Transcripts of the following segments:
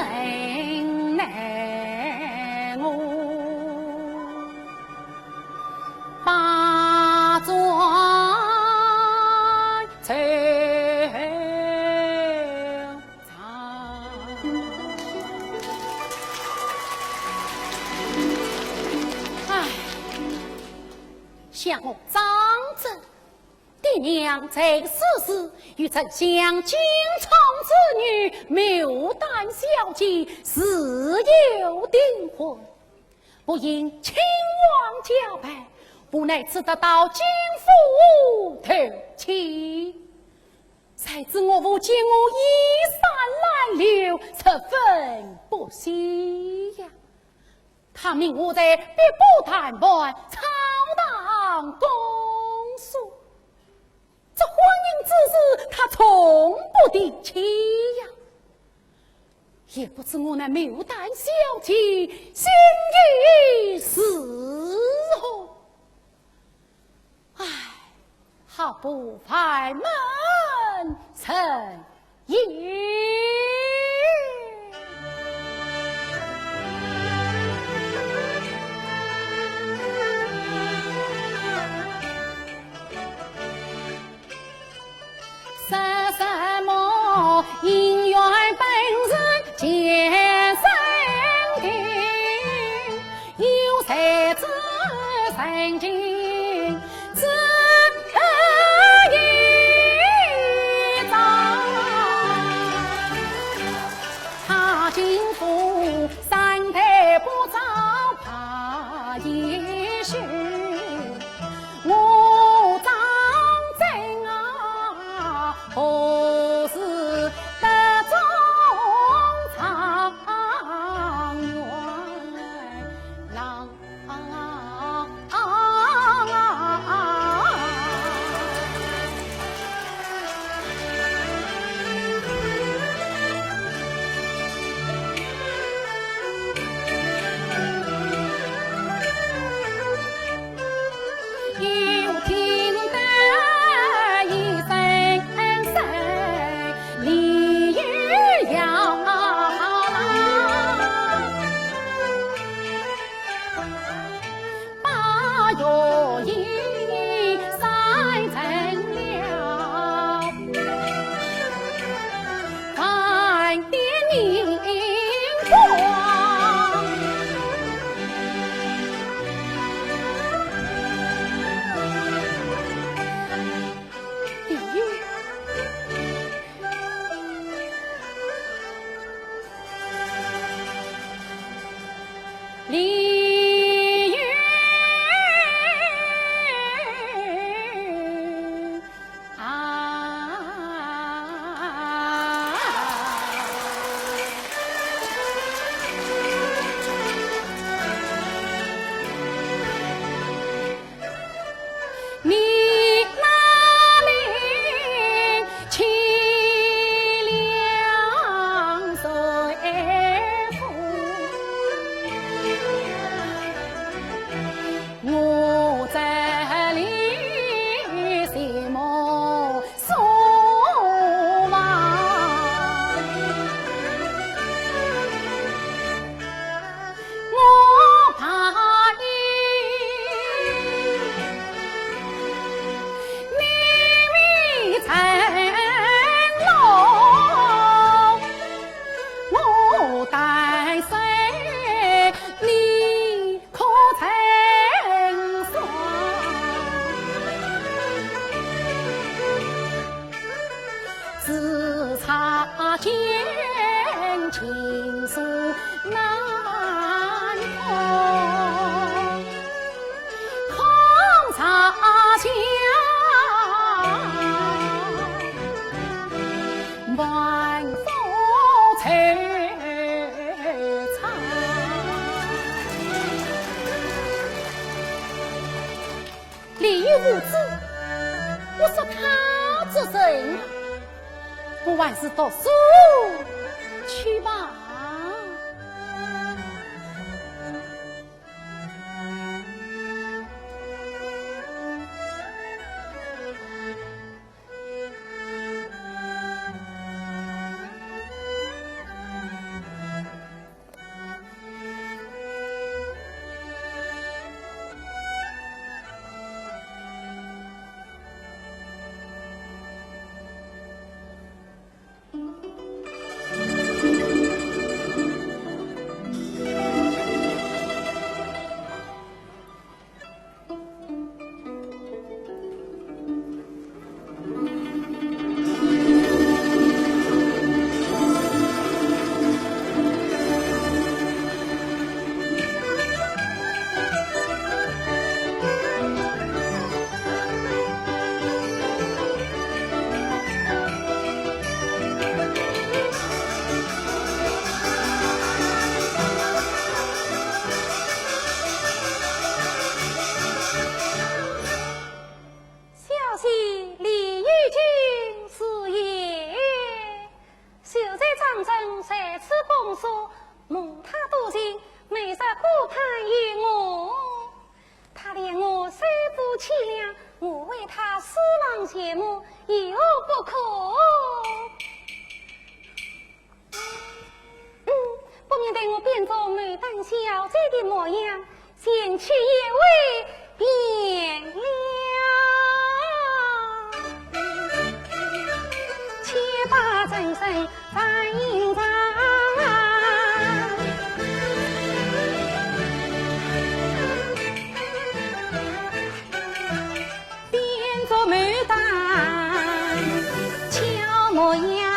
人难我把庄愁藏。唉，像我张真爹娘在世时与丞相金疮之女牡丹小姐自有订婚，不因亲王家败，不奈只得到金府投亲。才知我父见我衣衫褴褛，十分不喜呀。他命我在别部谈判，操当公诉。这婚姻之事，他从不提起呀。也不知我那牡丹小姐心意是何？唉，好不开门成夜。什么姻缘本是见生定，有谁知神经只一张。他今夫三代不早怕一时，我张真啊何时得中长远郎？又听得一声声鲤鱼摇把月影晒成了万点明光。鲤鱼你那里凄凉随风，我这里心梦所望。我怕你成龙，我担心你可成双。只差见情愫难通，空插枪晚风惆怅。李无知，我说他这人不还是读书去吧。说，莫他多情，没啥顾盼于我。他连我三夫妻俩，我为他思郎羡慕，以后不可。不免对我变作牡丹小姐的模样，先去也未变了。且把真身反映上，变作牡丹俏模样。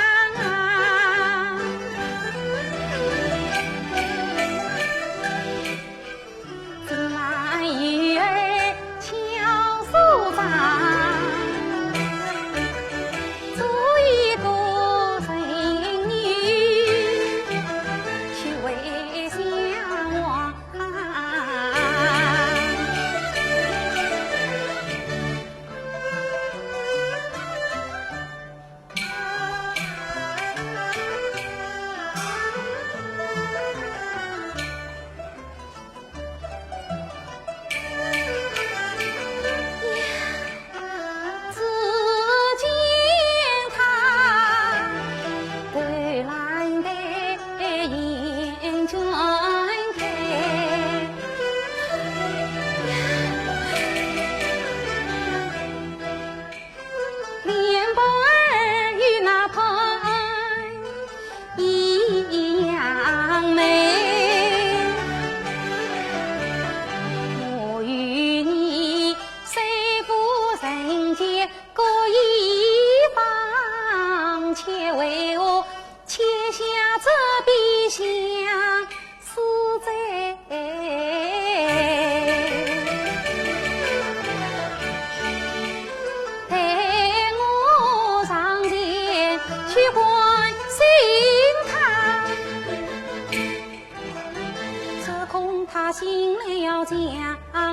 醒了将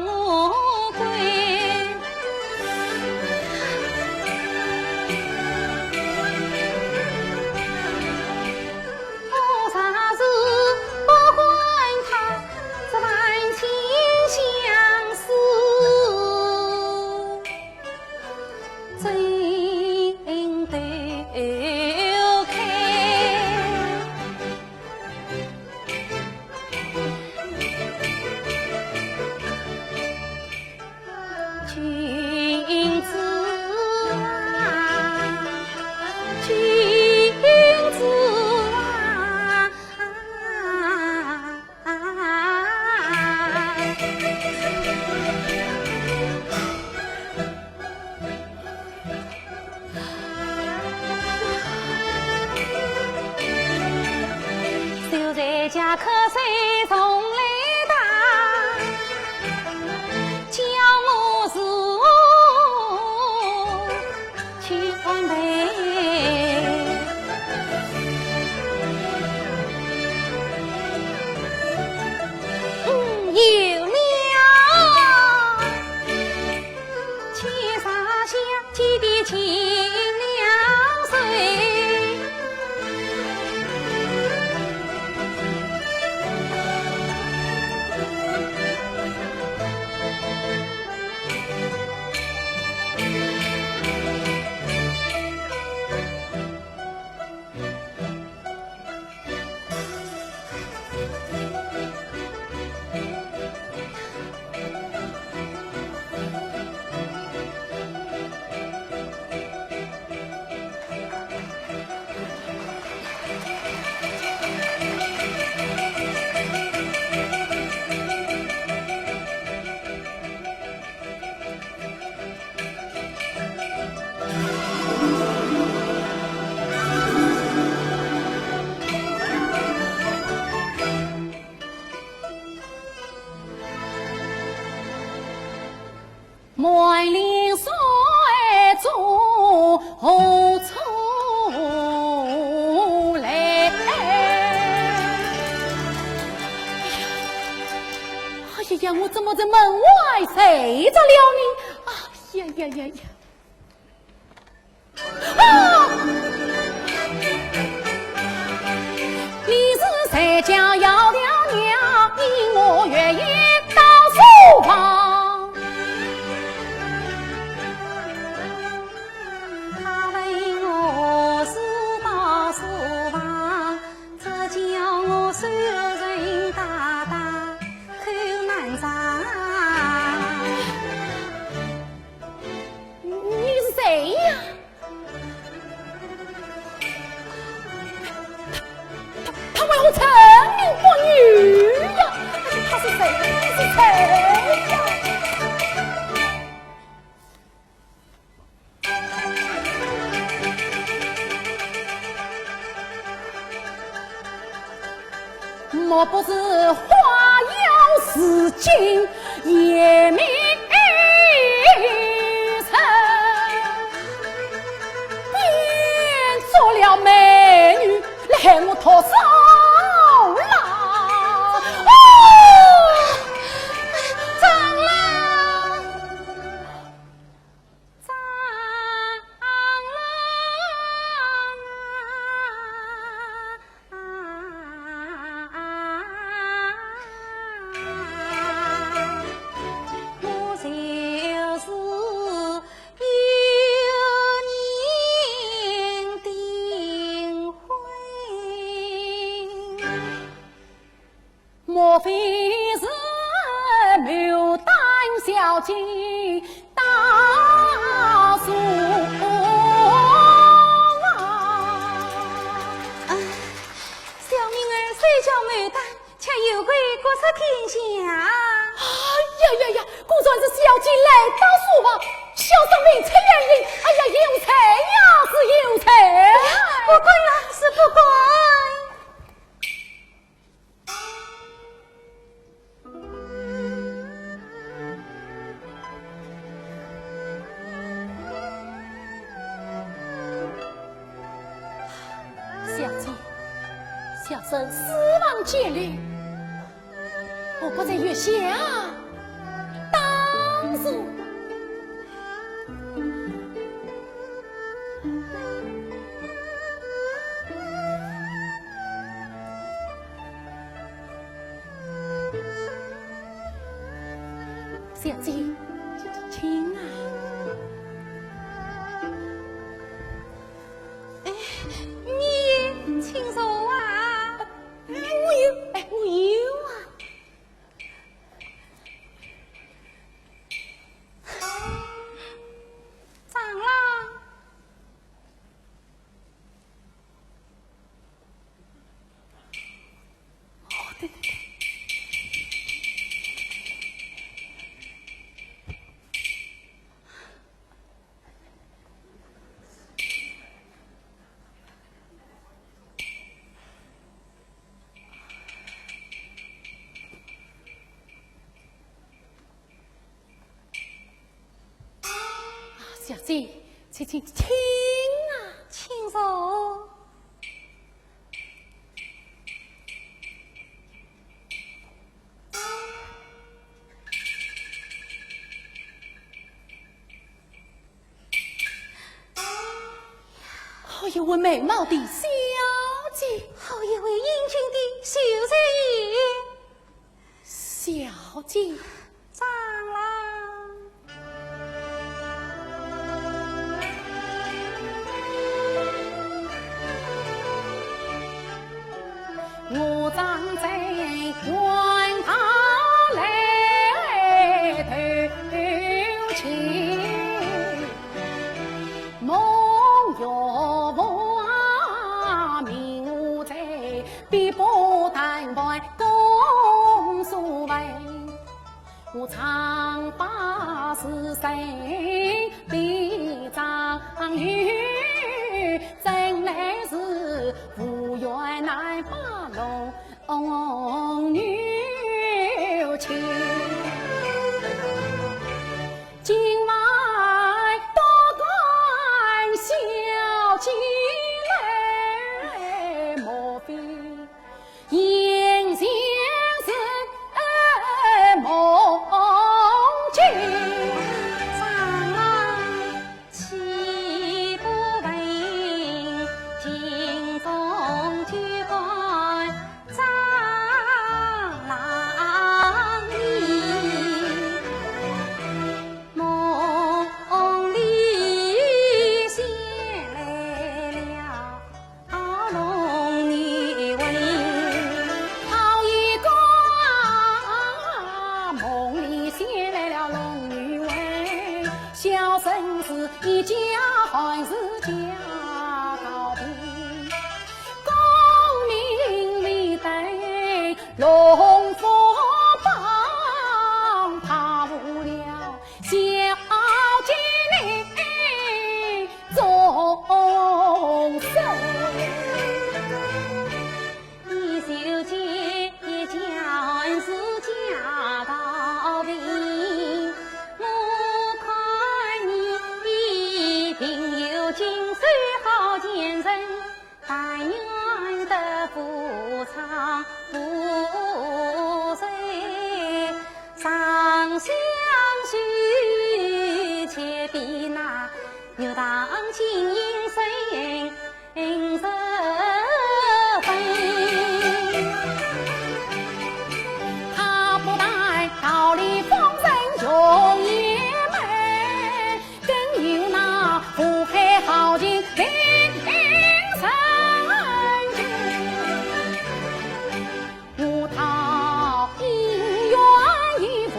我归，我啥事不管他，这万千相思真对开。君子啊，君子啊！就在家瞌睡从来打，叫我去安排。有了千沙下记的清凉水，满林山中何处来？哎呀，我怎么在门外睡着了呢？啊呀呀呀呀！啊！你是谁？若不是花妖似金也迷城，变做了美女来我头上啦！哦，长郎，长莫非是牡丹小姐大叔小命儿虽叫牡丹，却有归国色天香。哎呀，果然是小姐来到书房，小生命出原因。哎呀，有才呀，是有才不管了，是不管。小生死亡见虑，我不在月下当时小姐，亲啊！你轻手啊！我有啊！长郎，对。小姐，请啊，轻手。好一位美貌的小姐，好一位英俊的秀才爷。小姐，长郎。我长在官堂来偷情，梦摇望明我在碧波谈判公所谓，我长把是谁比张玉，真来是无缘难把龙女情。今晚多干小姐来，莫非眼前是梦境？长郎岂不为京中举官长郎你？梦里先来了龙女为，好一个梦里先来了龙女为，小生是一家还是家高平，功名利得龙凤帮，怕无了小姐你终身。你就见长不随，上相许，且比那又当金银水十分。他不但道理风神容也美，更有那不配好情灵神无讨姻缘已不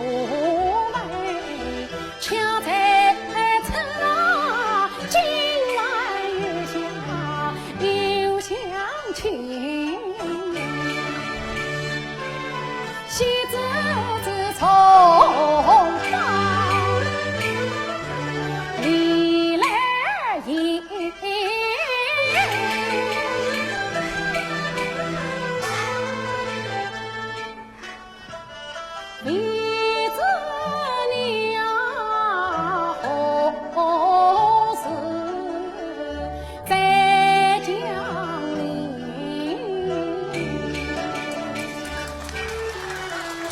美，恰在此那今晚又相亲，喜子自从方离来也。李子娘何时在江里？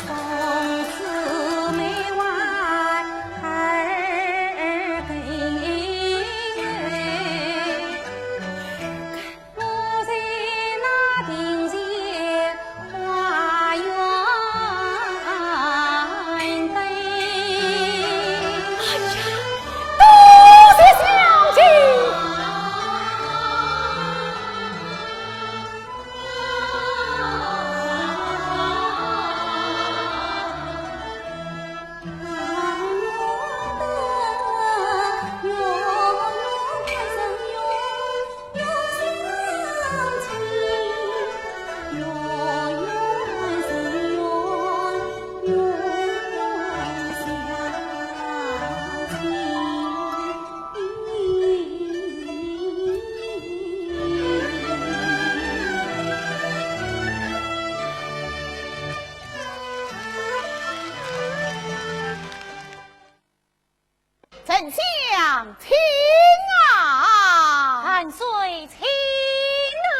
从此每晚二更，我在那庭前花园等。多谢小姐。丞相请啊！万岁请啊！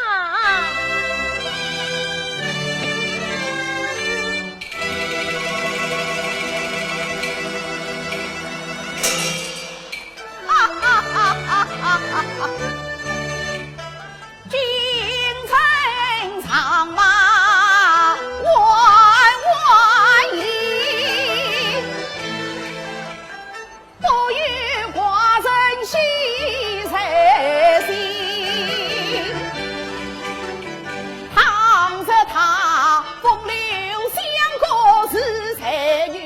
京城长马万万里，不与寡人惜才心。倘若他风流相国是才女，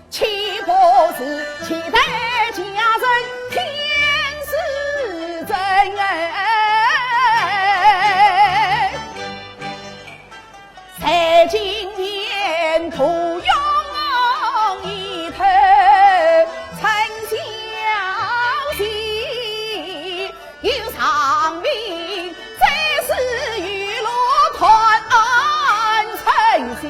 岂不是期待家人天是真爱？在今年徒用一头陈小姐，有长命再是与落团成行。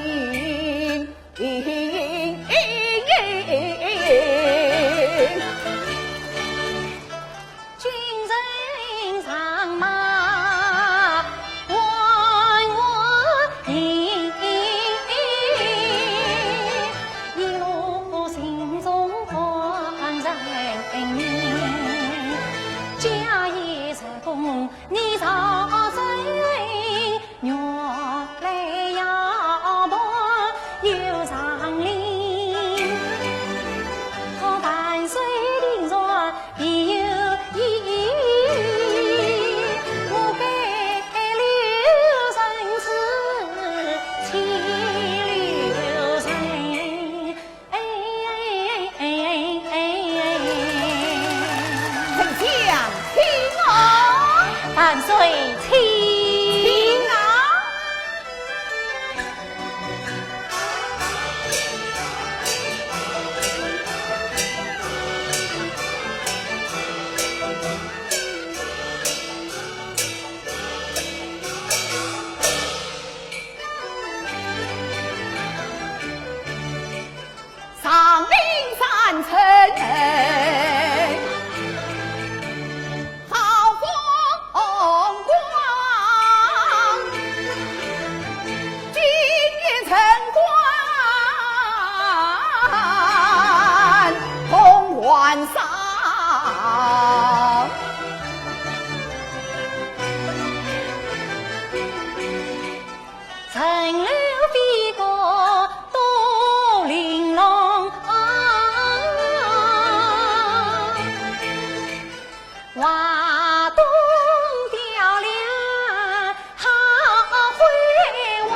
君人上马万万里，一路心中欢人命，家业成功你早追，月来要报又上林，可伴随林上已有意，我该留神此情留神。丞相请啊！万岁请啊！上林山城，好风光。华东雕梁好辉煌。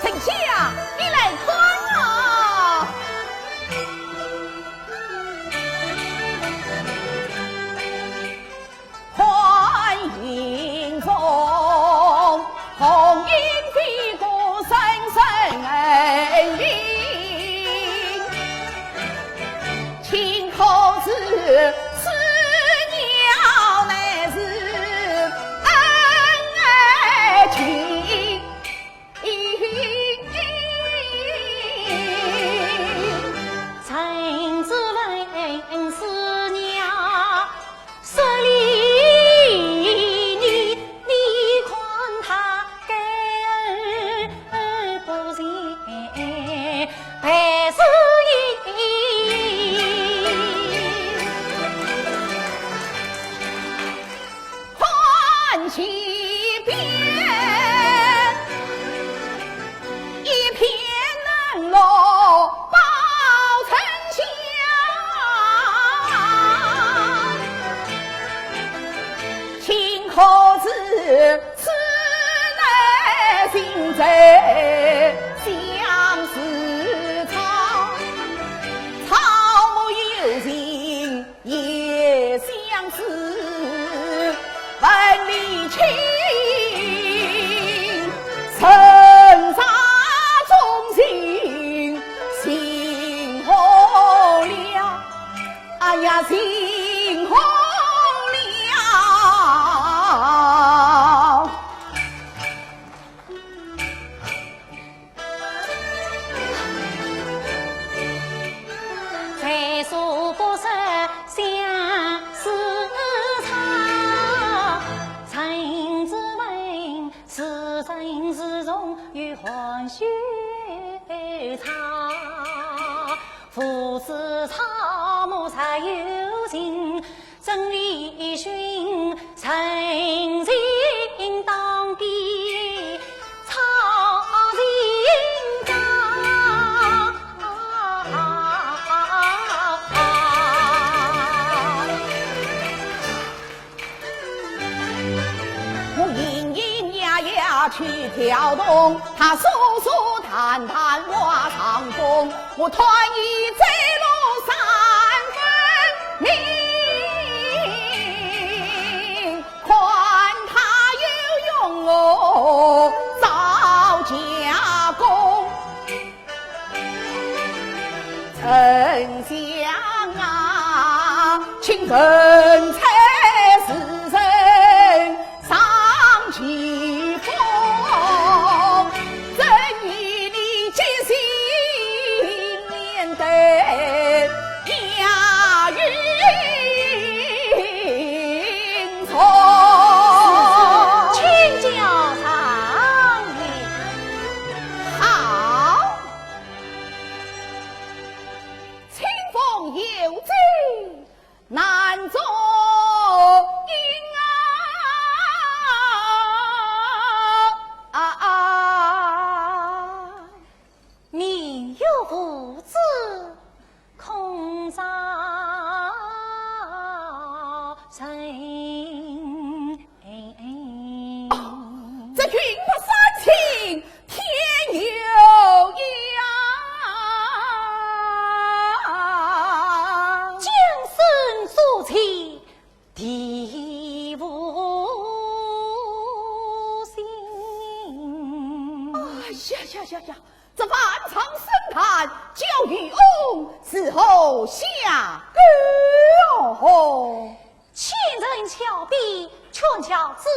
丞相，你来看啊！欢迎中，红颜飞过声声恩灵，亲口子师娘乃是恩情。陈子文师娘十里你看他感恩不尽百世欢喜边，一片南落报丞相，亲口子此乃心贼相思草，草木有情也相思，万里情神杀忠心心红了，哎呀心红了。在所不识相思草，陈子文是真是重与欢喜草，父子草木才有情，真理寻诚心当比草人高。我咿咿呀呀去跳动，他疏疏谈谈话长风，我团一走路三分明，看他有用哦早加工，丞相啊，请人才是人上起风，正义的决心面对押云从，请教上言。好，清风有罪难做应民有不知，空遭人。这云波三清天有意将身所起，地无心。呀！这万长神坛教育翁伺候下歌千人峭壁，全桥子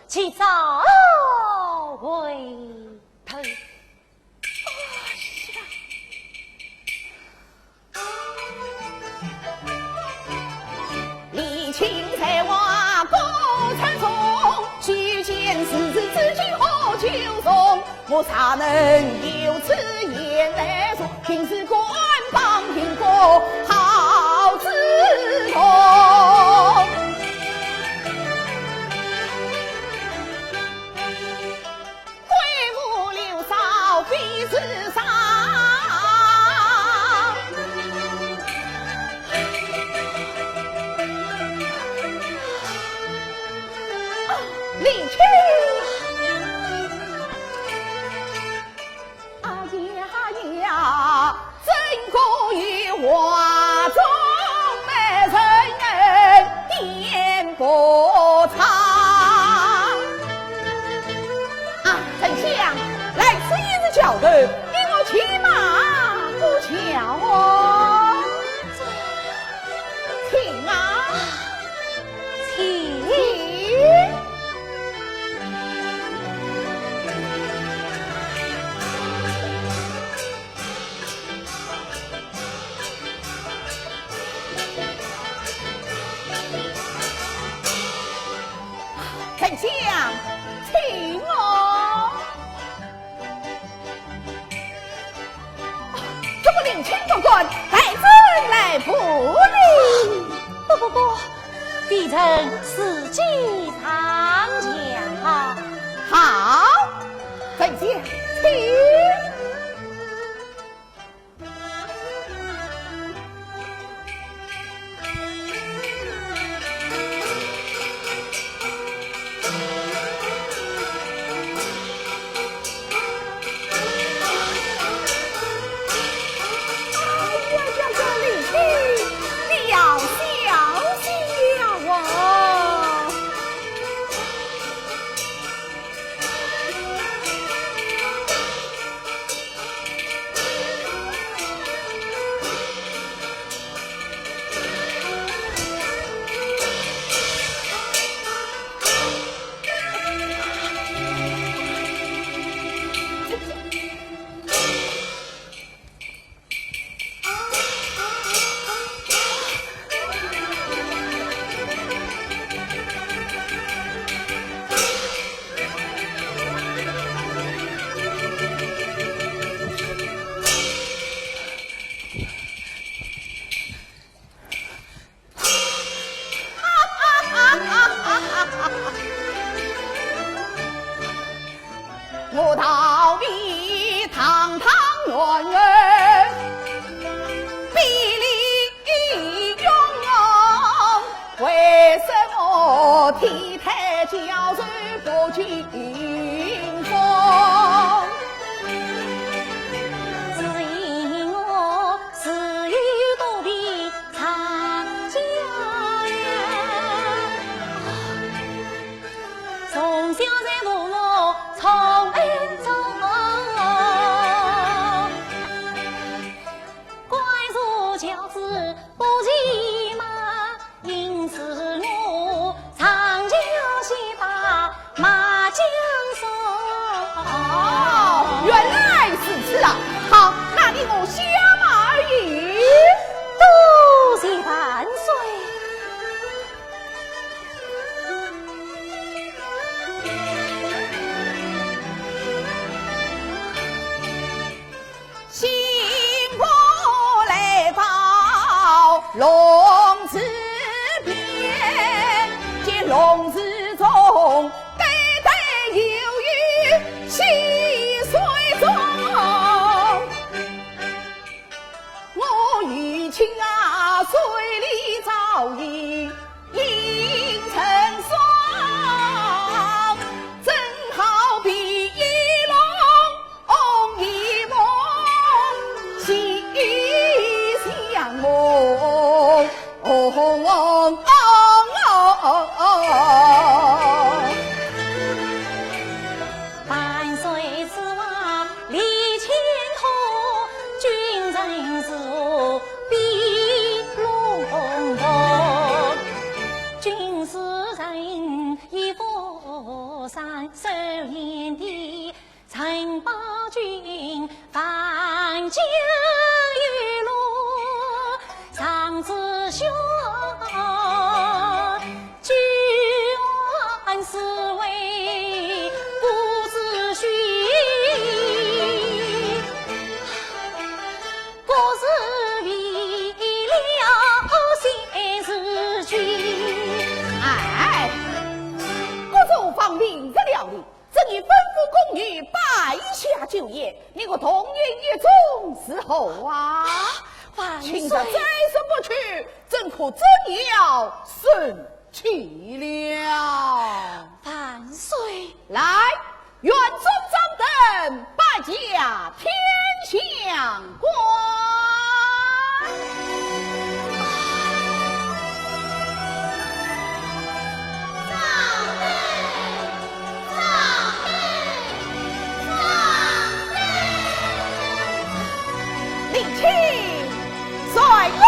其早回头。李青才华高参松，须见世子知己何求松？我咋能有此言来说？平时官帮听过好自同。恢复世上。离去，呀，怎过于华中美人颠簸长？啊，丞相，来此一日桥头，令我骑马过桥哦。请啊，请。丞相，请我。这不领亲不管，带朕来扶你。不，弟臣死记长讲啊。好，丞相，请。我逃避堂堂元儿，比利勇哦，为什么体态娇柔不军风？只因我私欲躲避长家呀，从小在路我从未走，怪如教子不骑马，因此我长江西打马缰绳。哦，原来是此啊！好，那你我下马而已。多谢万岁。醒过来到龙子边，见龙子中呆呆犹豫溪水中，我与亲啊水里早已映成霜，正好比一龙一梦，心相梦。就业，你我同饮一盅伺候啊！亲家再生不去，怎可真要生气了？万岁！来，元宗张灯，拜驾天相官。令亲率路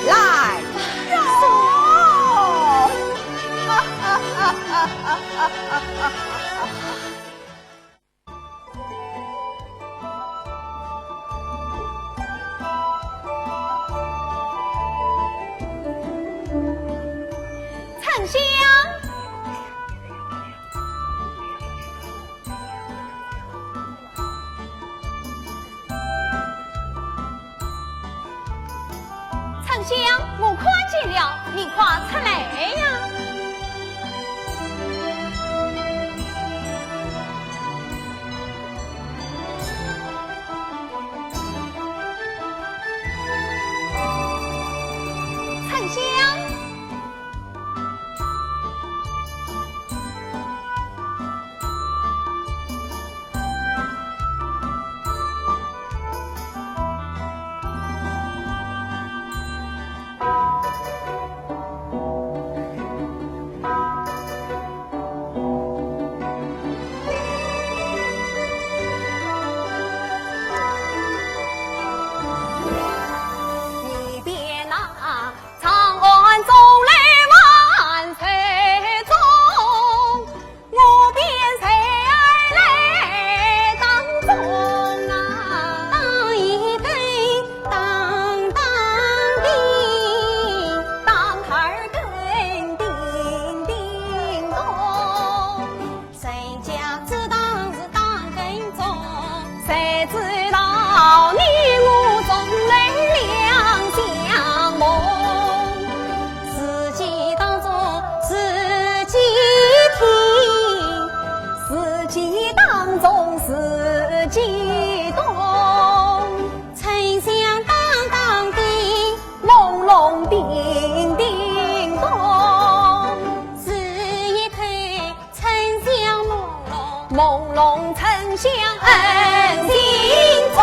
来哟！哈哈哈哈哈哈！丞相。丞相，我看见了，你快出来呀！丞相。朦胧丞相恩心中。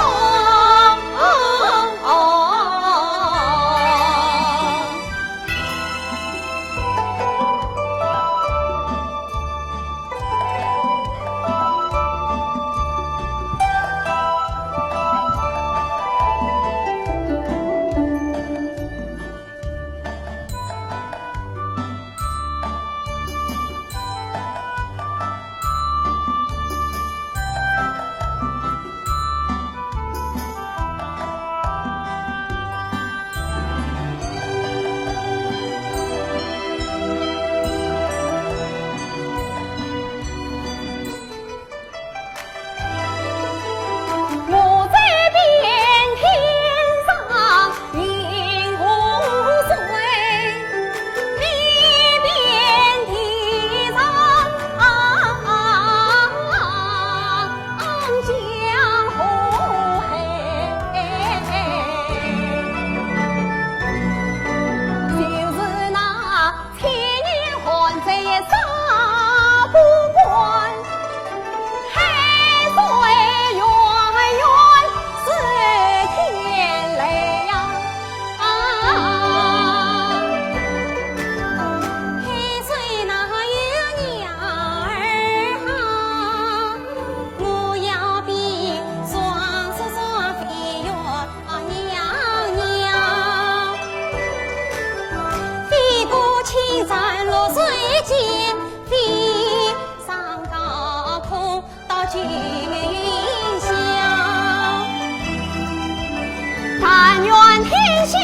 但愿天下有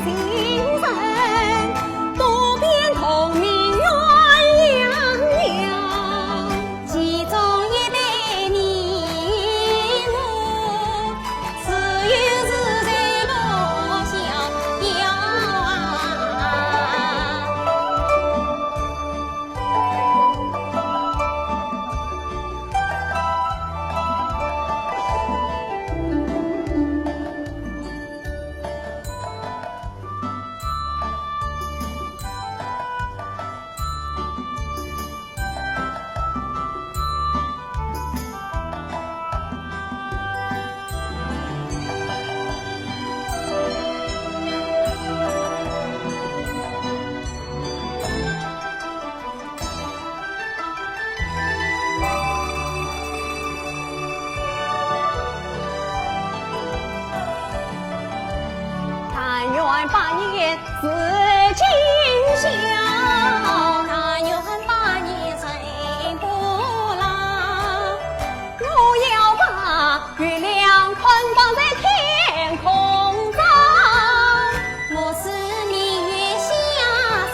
情人，多变同命鸳鸯鸟。其中一对你我，只有是在路逍遥啊。把年自今宵，但愿把年谁不拉？我要把月亮捆绑在天空上，莫使明月下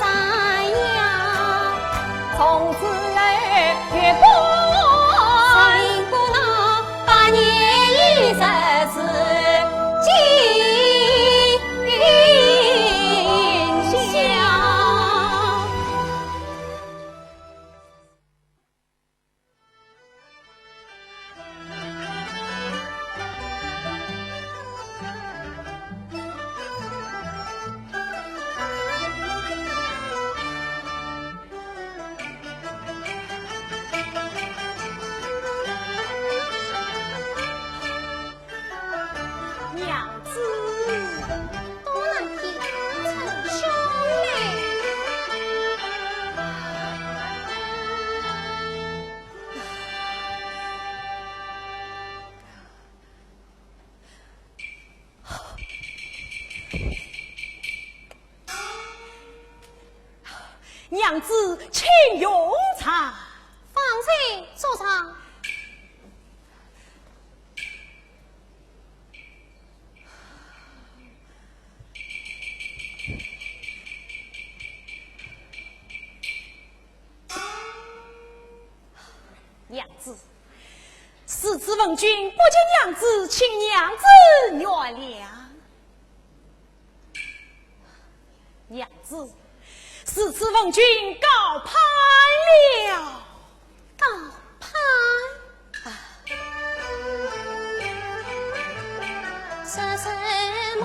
山崖。从此儿月光。娘子，请用茶。放心，坐上。娘子，世子问君不见娘子，请娘子原谅。娘子。世子问君告攀了，告攀说什么？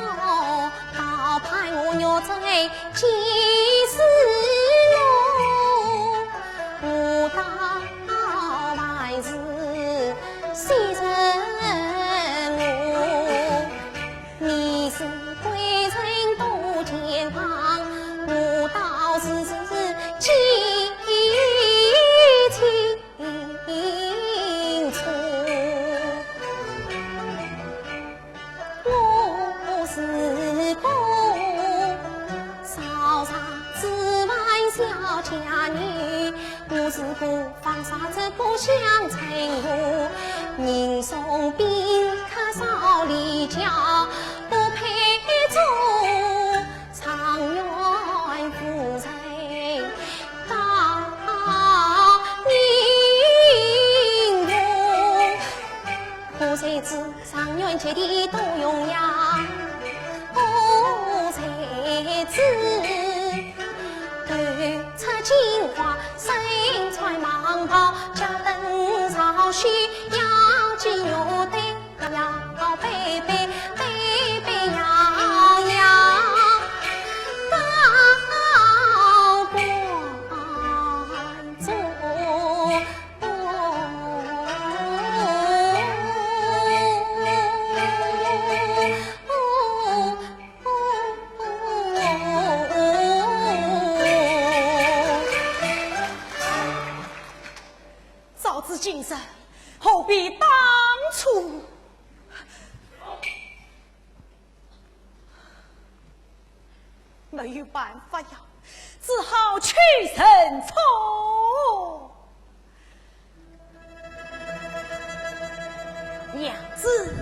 告攀我若在几时路？我到来时谁人我？你是归尘多健康。我倒是记清楚，我是个少茶之外小家女，我是个放沙子不相称呼，人送宾客少离家，不配做长远。夫妻到宁荣，可谁知上元节的多荣耀，可谁知断出金花，身穿蟒袍，家等朝夕，养鸡肉的要背背背背摇摇。今生何必当初？没有办法呀，只好屈身从。娘子，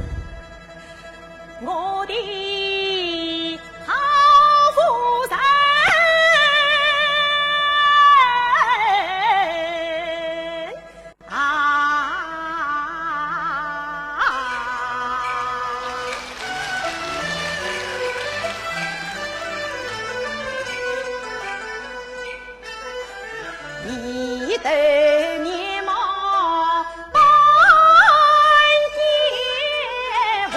我的好夫人。一对面貌半结婚，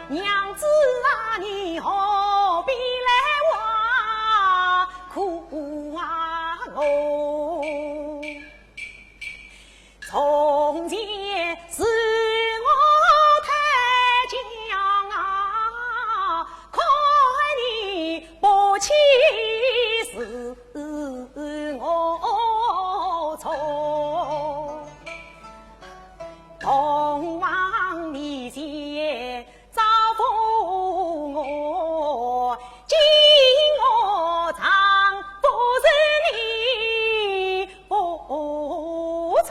娘子啊，你何必来挖苦啊我？从前是我太将啊，可你不起。是我错，同往面前遭风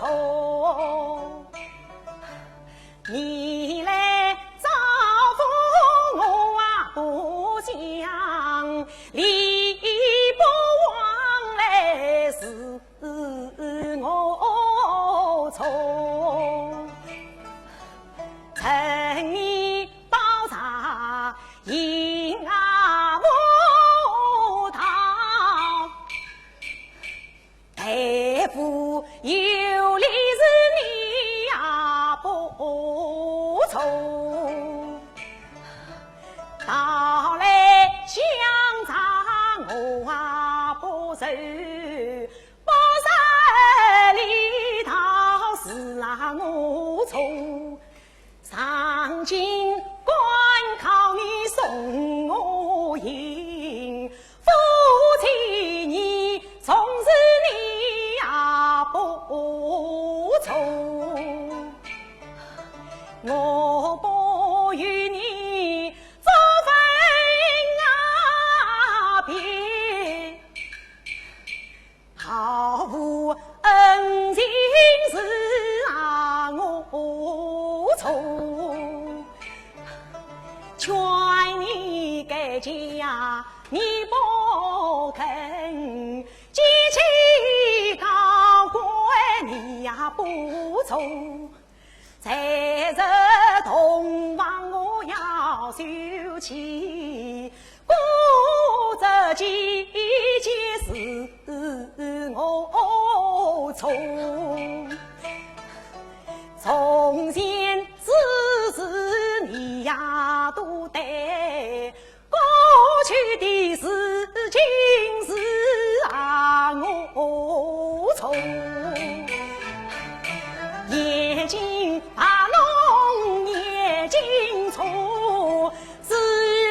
愁。你来造福我啊，不想理不往来是我错。趁你包茶饮啊无糖，大夫有理是你呀不从，到来相差我啊不受，不受里头是啊我从。上京关靠你送我迎，夫妻你从此你呀不从，我不与你做分啊别，毫无恩情是啊我从，劝你改嫁你不肯，激起高官你呀不从，在这同房我要休妻，顾着几件事我从。从前只是你呀都得，过去的事情是啊我从，眼睛把弄眼睛错，自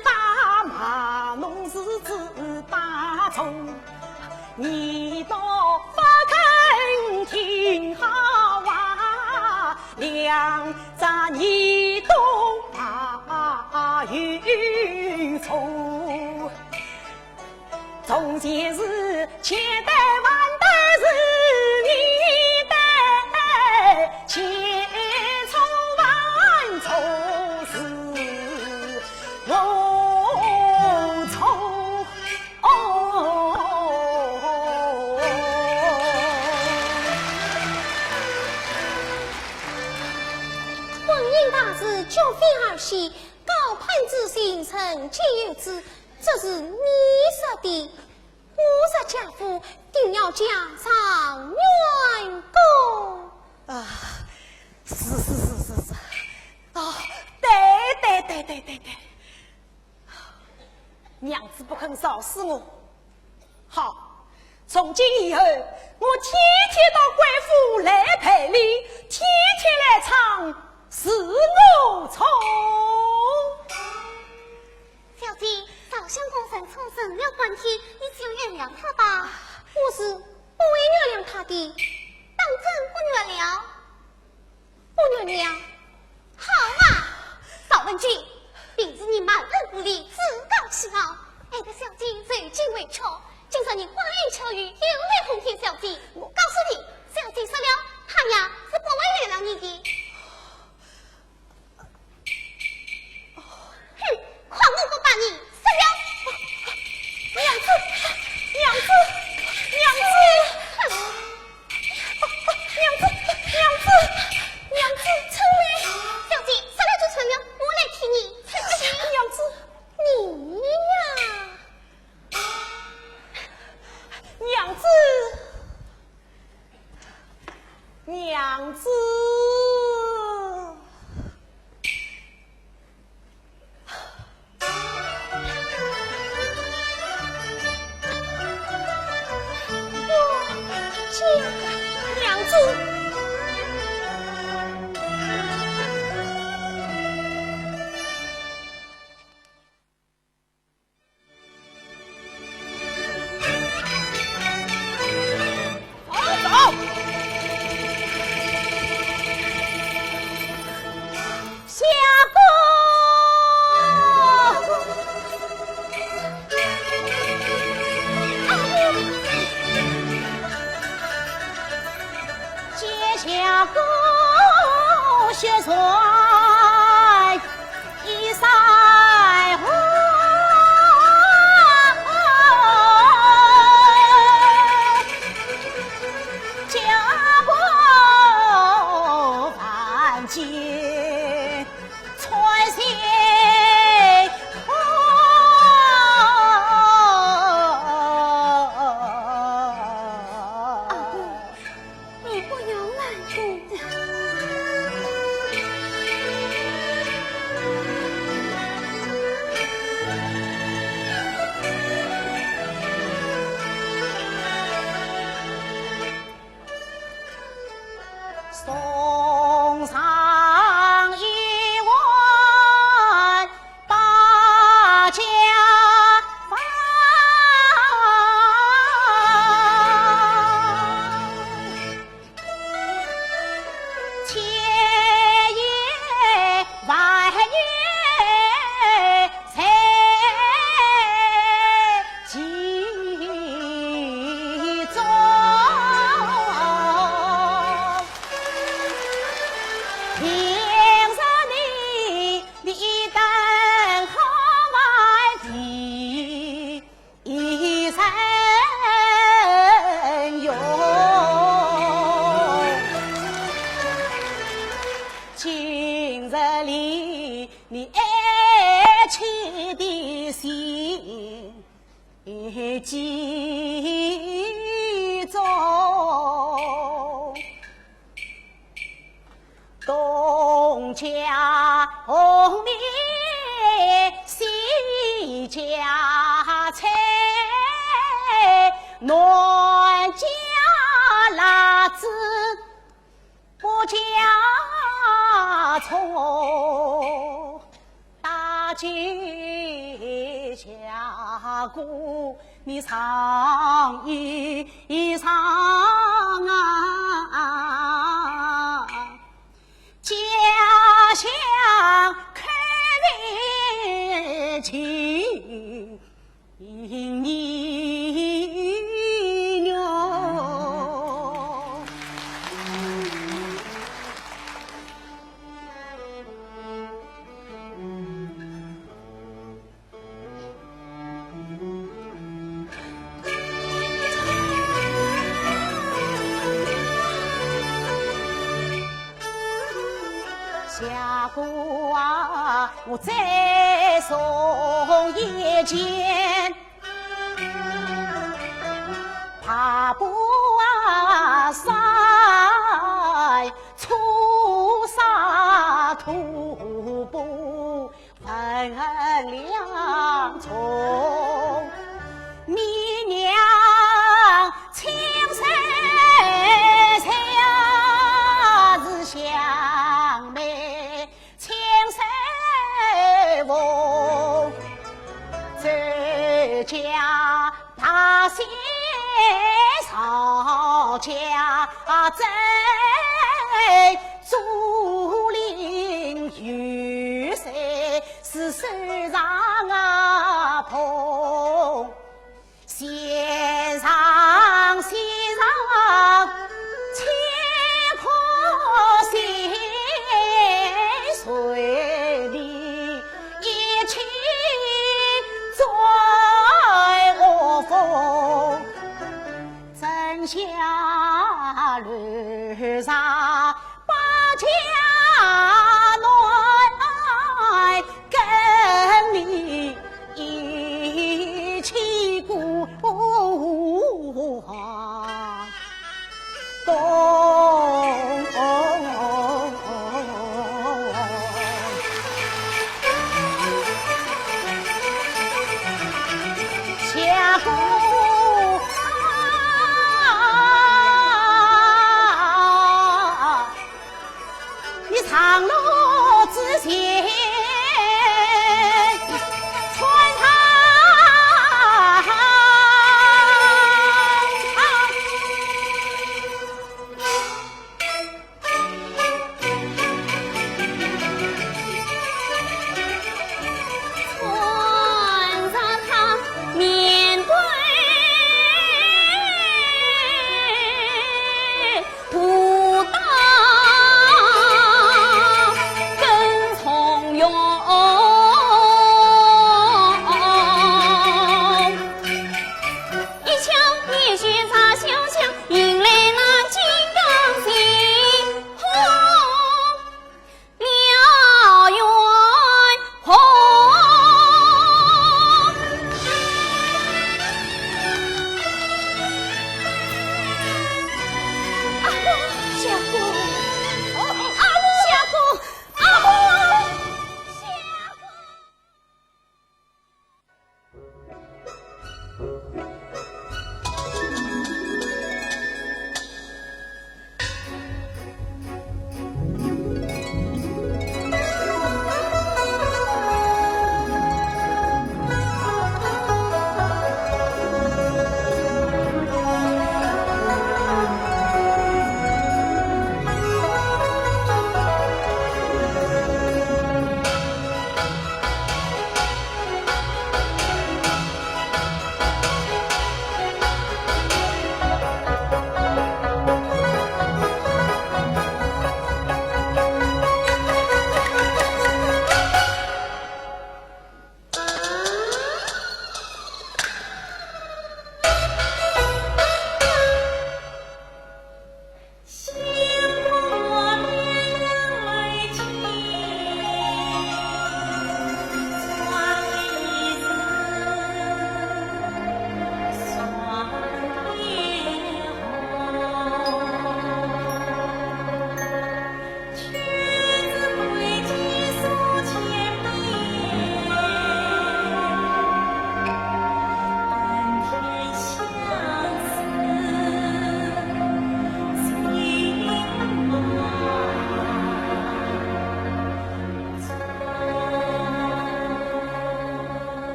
打马弄是自打从，你都不肯听好话，两咱你都把与从，从前是千代万代是你的，千从万从是我从。婚姻大事就非儿戏，高攀之心成皆有之，这是你说的。我说家父定要加上员工啊，是啊，对，娘子不肯烧死我。好，从今以后，我天天到贵府来陪你，天天来唱是我从。小姐，早相公神出生了半天，你就原谅他吧。我是不会原谅他的，当真不原谅。不原谅，好啊！少文君，平时你蛮横无理，自高气傲，爱个小姐最近为错，今朝你花言巧语，又来哄骗小姐。我告诉你，小姐说了，他呀是不会原谅你的。哼，狂怒不把你杀了！娘子，成了！小姐，杀了就成了，我来替你成亲。娘子，你呀，娘子。娘子。下过雪船一塞花，家破凡间穿线花。阿哥，你不要难过。送上1万把家房，千言万语才集中。平日你等好外地人用，今日里你爱妻的心集中。东家红米西家菜，南家辣子北家葱，大街下过你尝一尝啊，家乡看为情你娘。下姑啊，我再送一件，怕不啊晒粗纱土布分两重，你娘亲生才是相妹亲生妇，这家大喜少家在竹林玉山是手上啊捧，线上线上千颗心水里一起在我风，真下路上把家暖跟你一起过冬。下过你长路之前穿堂，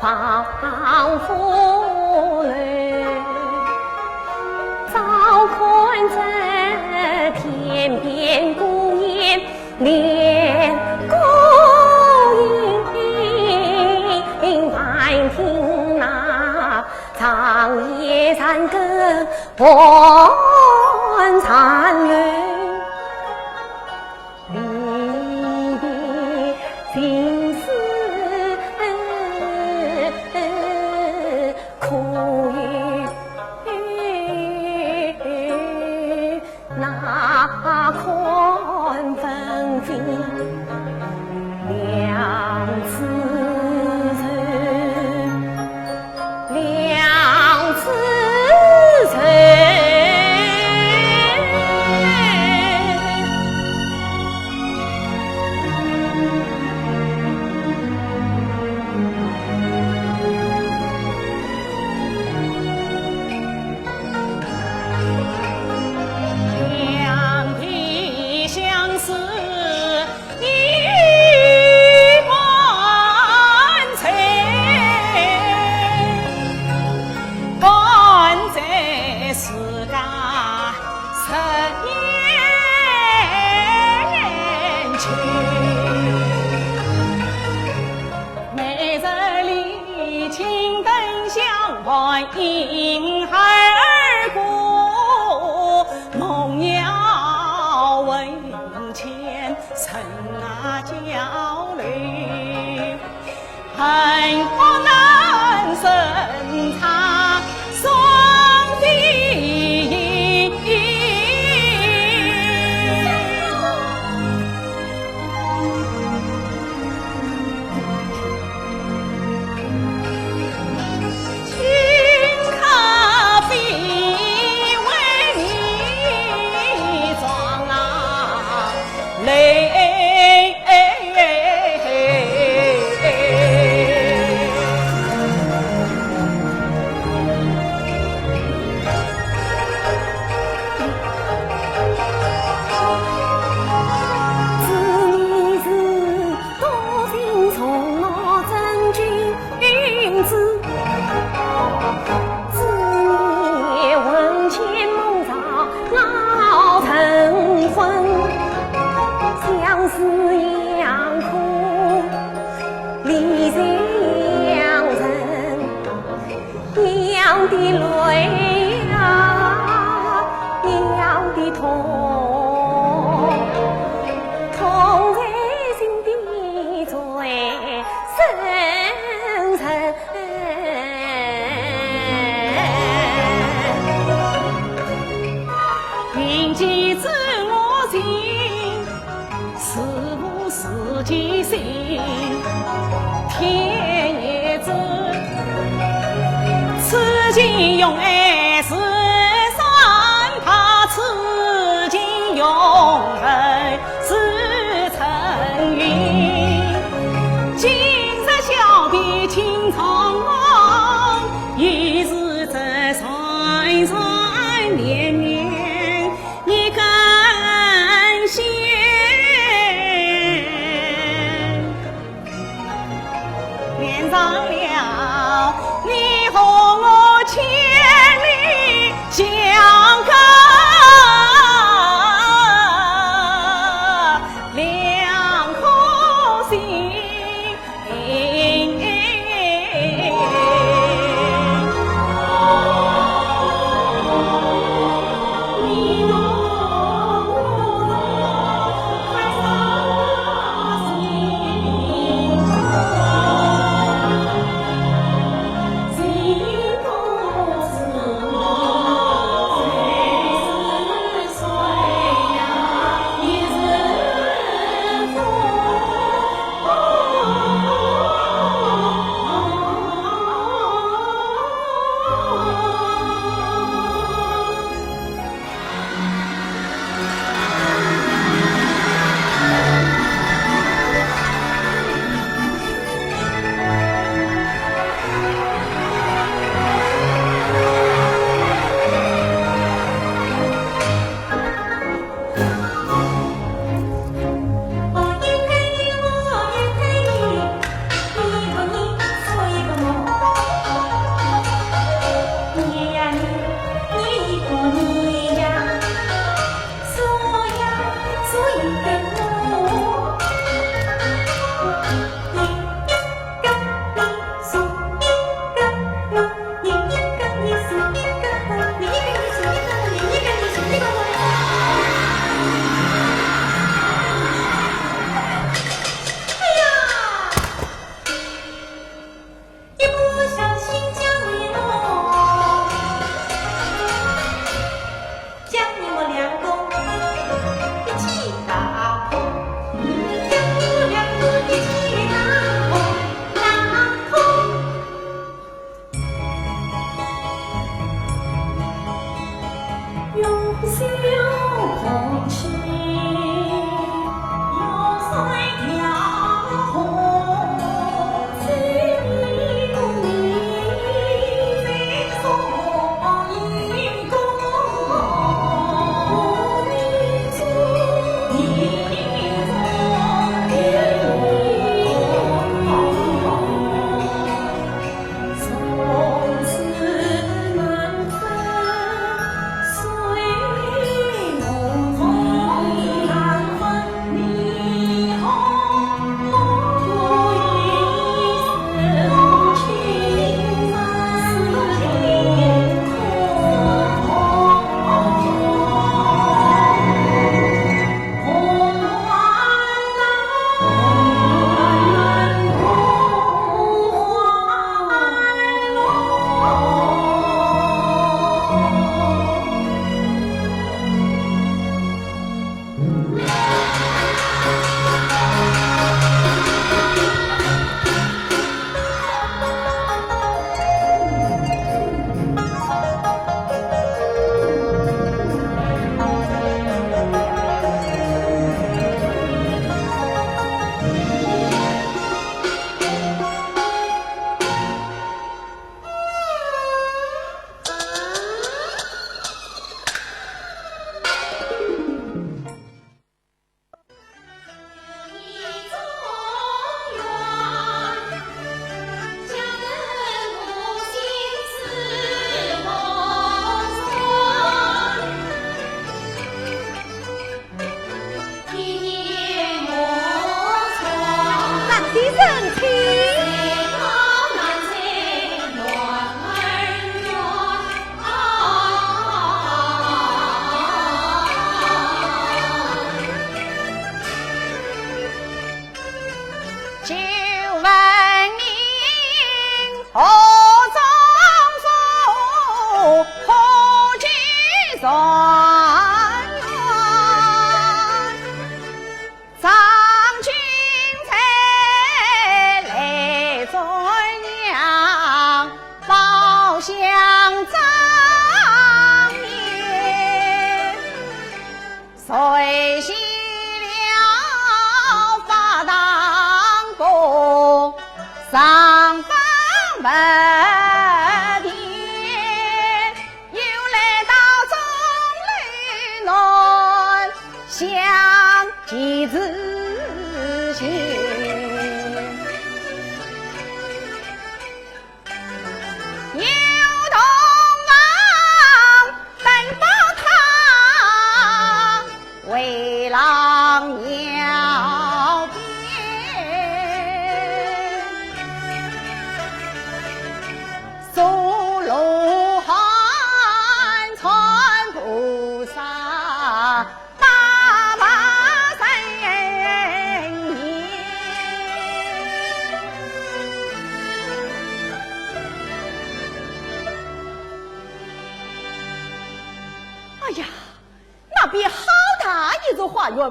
王夫人，早看这天边孤雁连孤影，还听那长夜山歌闻残泪。心思苦于那宽分飞两次两次因孩儿故，梦遥为前曾焦虑，恨我难生长双臂。的泪啊，娘的痛，痛在心底最深沉。云集自我心，事无事己心，天也知。此情永爱是三，他此情永恒是尘云。今日小弟情苍茫，一日这山山绵绵一根线，连上了你和我千里相隔两颗心。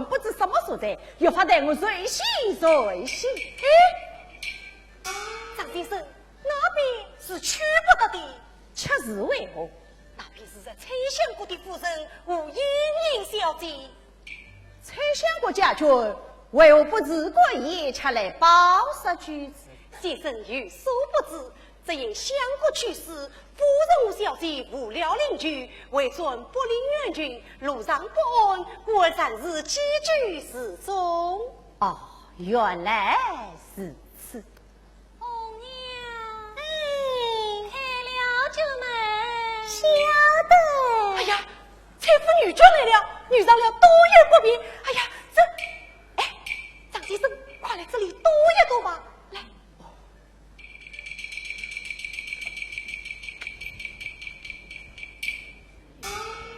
不知什么所在，又发带我随喜随喜。哎，张先生，那边是去不得的，却是为何？那边是在崔相国的夫人吴莺莺小姐。崔相国家君为何不自过夜前来报杀举子？先生有所不知，这夜相国去世，夫人吴小姐无聊邻居，为尊不领元君，路上不安，果然是寄居失踪。哦，原来是此。红娘，开了酒门，晓得。哎呀，崔夫女眷来了，遇上了多言不便。哎呀，这，哎，张先生，快来这里躲一躲吧。来。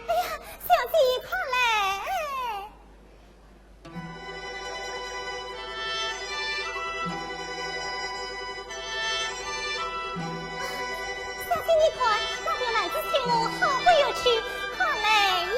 哎呀，小姐快来！小姐你看，那边男子请我好不有趣，快来呀！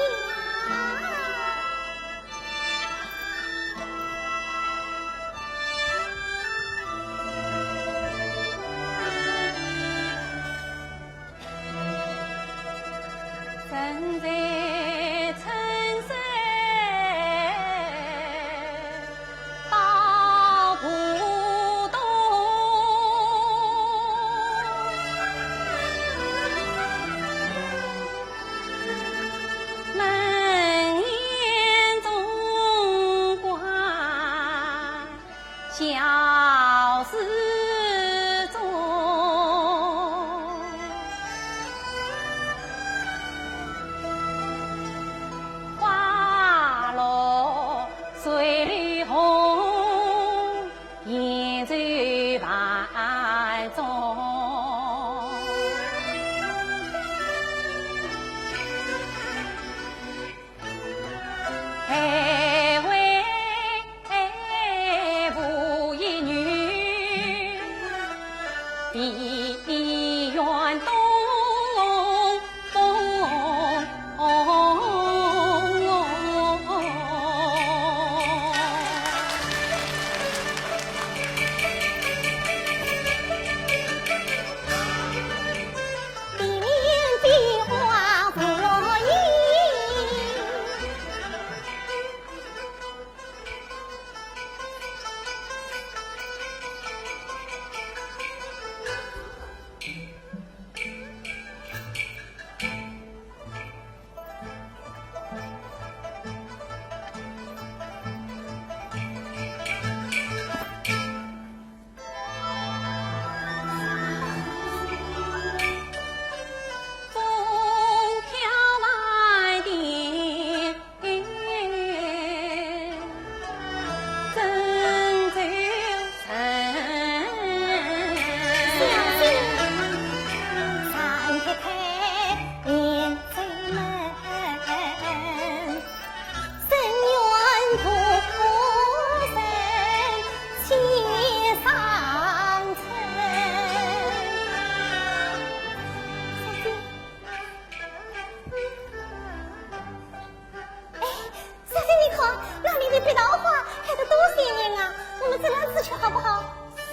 话，那你的别的话还得多些年啊！我们这样子去好不好？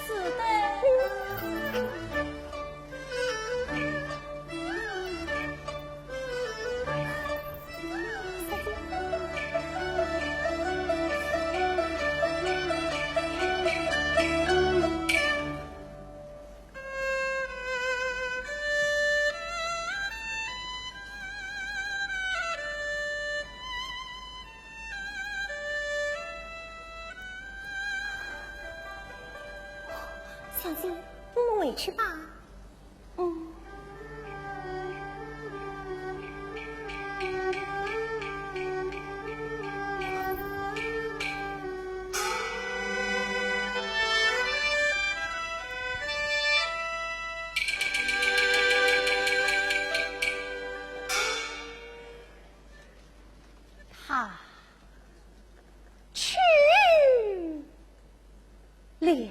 是的。小心，默默委屈吧。他去了。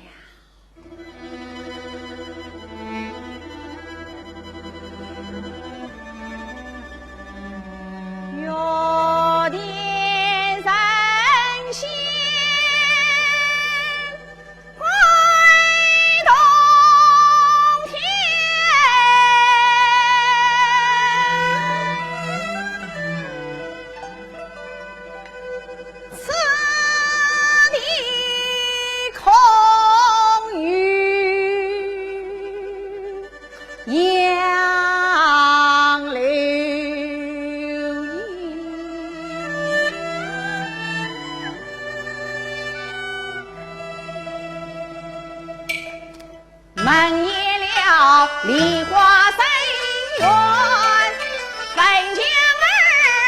门也了梨花三园，分江儿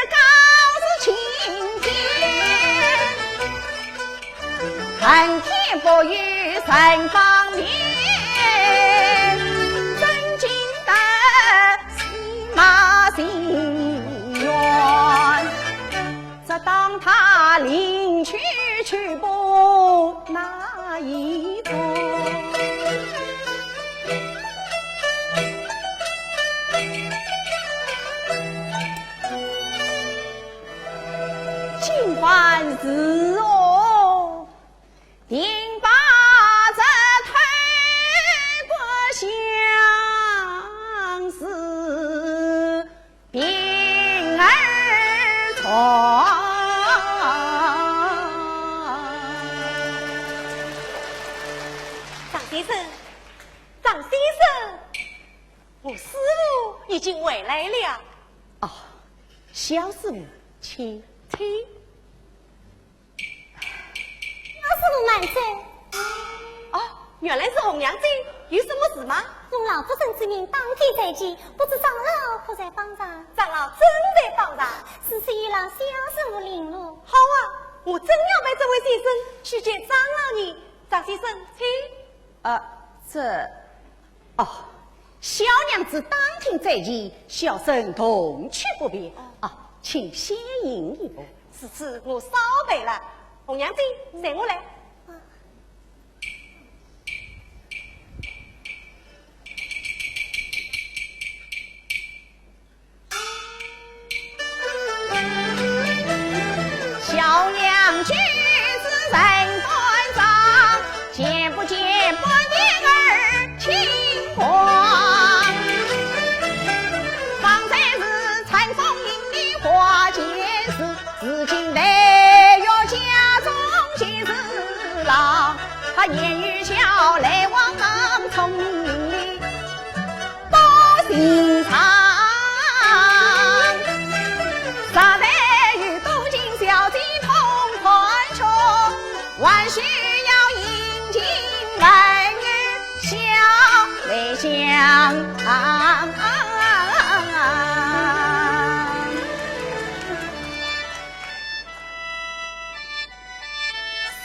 高似青天，恨天不与三方面，真经得骑马心愿，这当他领去去不那一步。凡事哦，定把这推不相思病儿床。张先生，张先生，我师傅已经回来了。哦，小师傅，请。师傅慢走。哦，原来是红娘子，有什么事吗？用老夫人之命当天在即，不知长老可在帮上？长老真在帮上，此事已让小师傅领路。好啊，我真要为这位先生去见长老你。张先生，请。小娘子当庭在即，小生同去不便。请先引一步。此次我少备了，红娘子，随我来。小娘举止人端庄，见不见不念儿情狂，方才是残风引里花间事，至今来要家中见事郎，他言语笑来往聪明里多心肠，啥来与东京小姐同团出，万需要引进美女相为相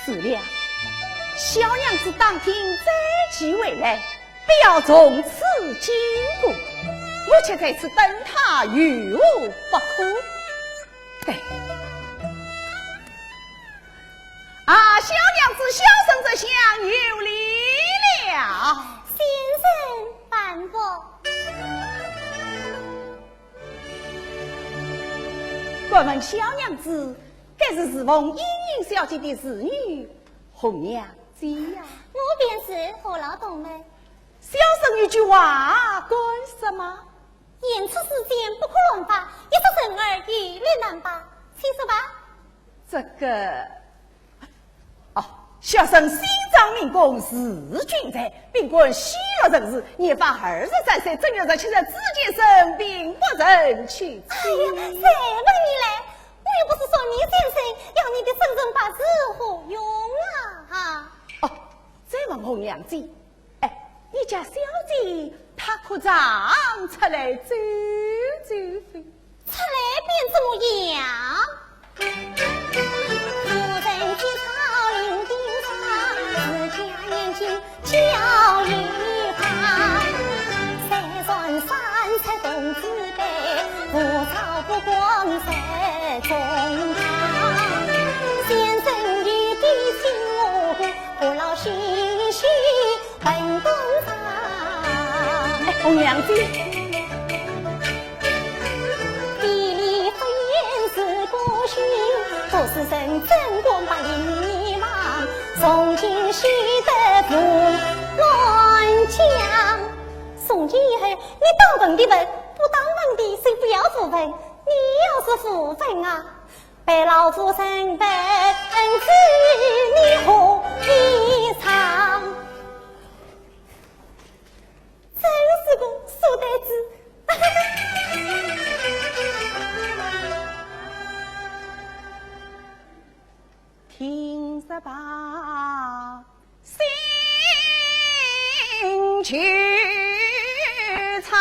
是了，小娘子当天再即回来，必要从此经过，我却在此等他，于无不可。对，小娘子小生这厢有礼了。先生办过。我问小娘子，该是侍奉英英小姐的侍女红娘姐呀。我便是何老洞妹。小生一句话，干什么？言此世间不可乱发，一说人儿一律难拔，请说吧。这个，小生心脏明公是君才，并官喜乐人士，年方23岁，正月17日自己生病，不忍去哎呀，谁问你来？我又不是说你先生，要你的生辰八字何用啊？再问红娘子，你家小姐她可常出来走走飞？出来便怎么样？夫人见草林顶上，自家眼睛叫一旁。三双三彩公子杯，不草不光在中堂。先生玉帝请我，不劳心系本宫上。红娘子。不是神真光把你忘，从今须得不乱讲。从今以后，你当分的分，不当分的谁不要负分？你要是负分啊，被老夫身本知你何一场？真是个书呆子。听着吧，心去唱，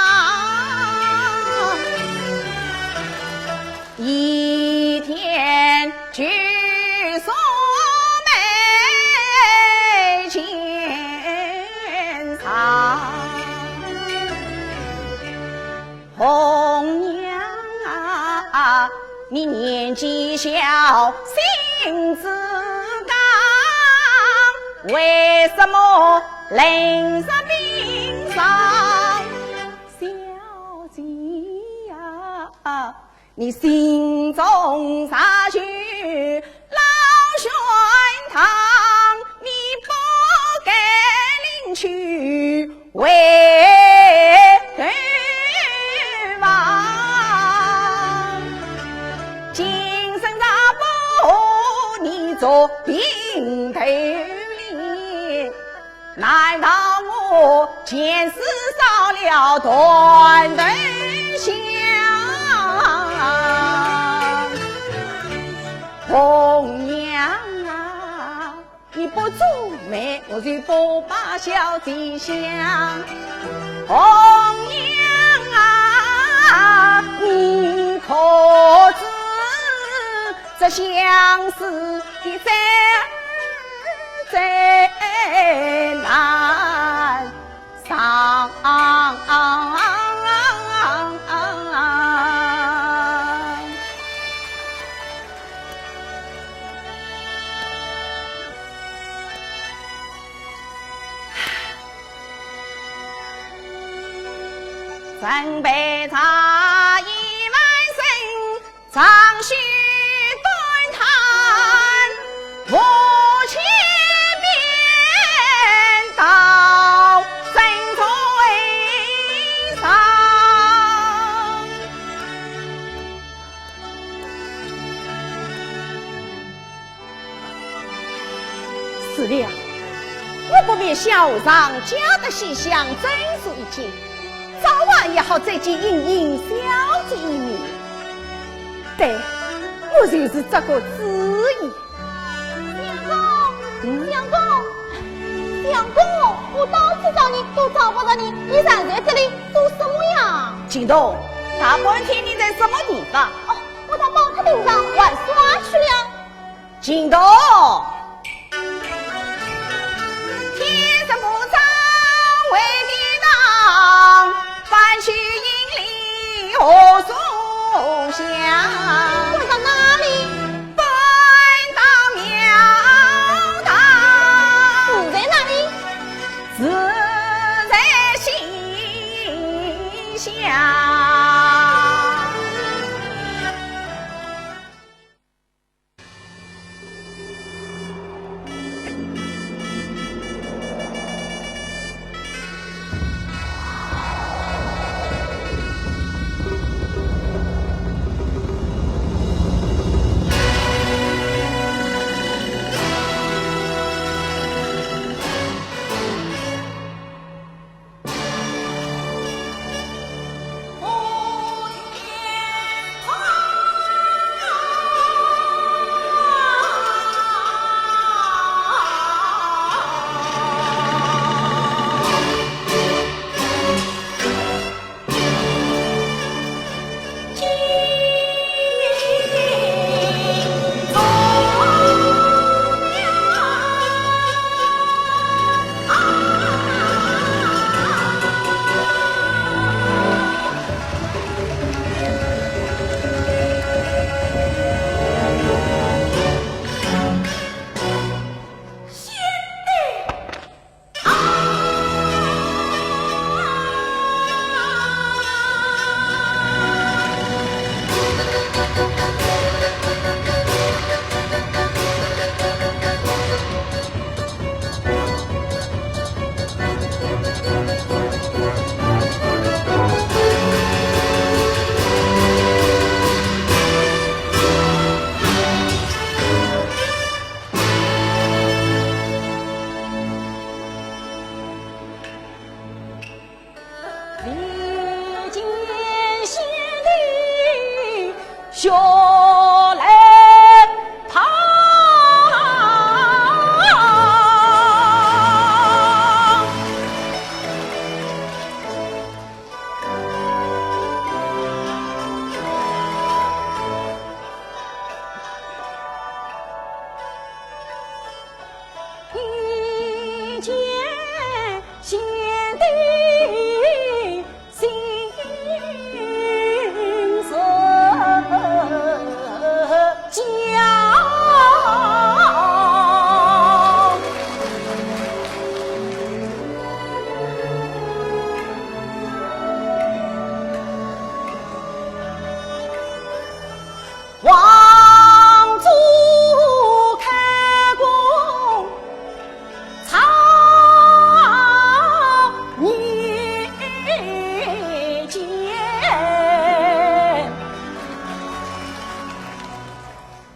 一天举手眉前藏，红娘啊，你年纪小，心自刚，为什么冷上冰上？小姐呀，你心中啥去老玄堂？你不该领去为对王，今生咋不你做平头里？难道我前世烧了断灯香？红娘啊，你不做媒，我就不把小姐想。红娘啊，你可知这相思的再难上？准备茶一碗生，长须端谈，无前面到身垂上。是的，我不必小上加的细想真属一件，早晚也好再见英英小姐一面。对，我就是这个主意。相公，我到处找你都找不到你，你站在这里做什么呀？金东，大半天你在什么地方？我到宝塔顶上玩耍去了。金东，天生不长为地当，凡去阴里何所想？我到哪里？奔到庙堂。你在哪里？自在心下。王祖开工草泥间，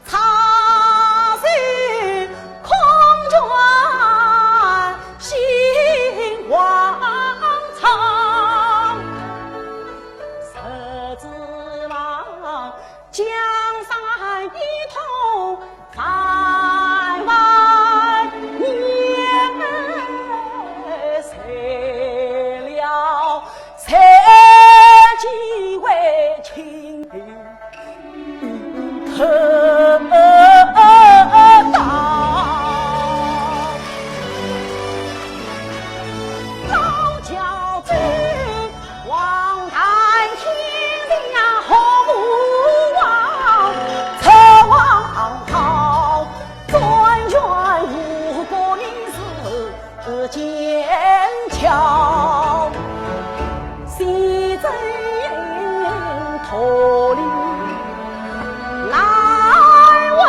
草树空转心慌苍，十字郎江山一统百万年，谁了谁几位亲可当？老教子望谈天下后王，侧望好专权无国人是坚强，西征脱离来为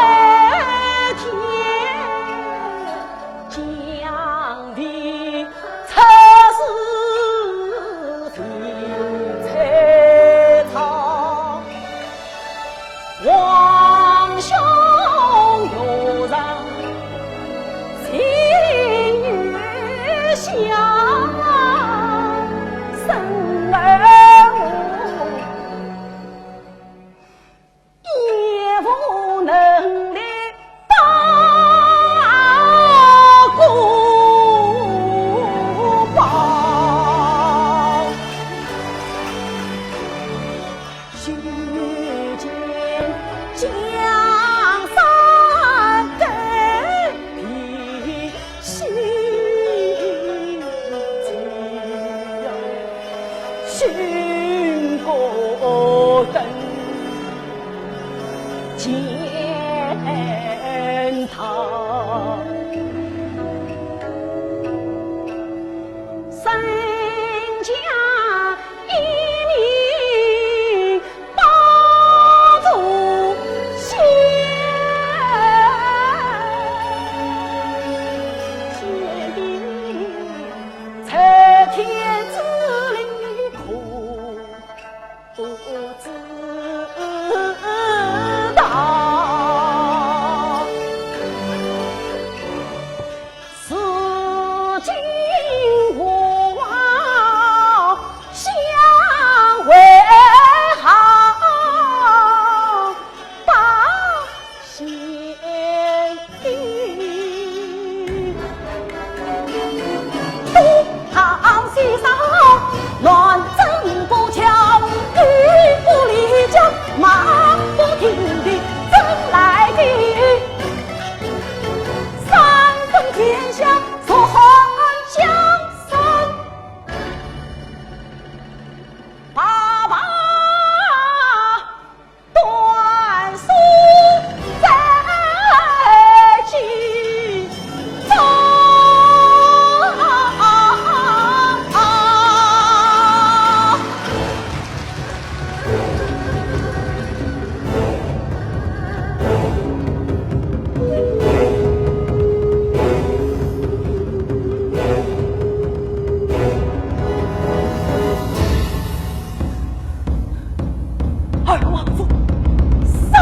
天，将地测试的菜草，王兄有人情与乡，生儿也无能力报国报，须见江山更比心急，寻过灯见他。身家一命保住先，先帝才天之灵苦不知道，是今我望相为好，把先帝东堂西扫，乱争不巧，吕布离家，马不停地争来的，三分天下所恨江山，爸爸断书在即走。二王子，三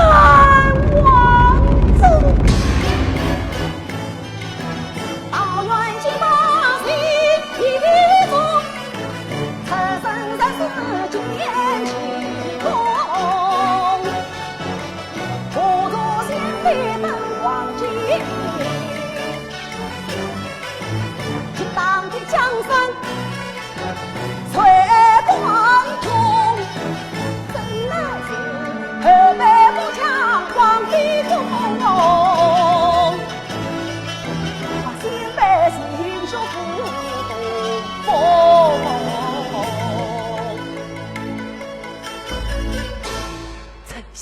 王子，大元气大喜一座，此生在世间起功，辅助先帝登皇极，去当的江山翠光中。河北不强皇帝中，先辈是英雄不风，丞相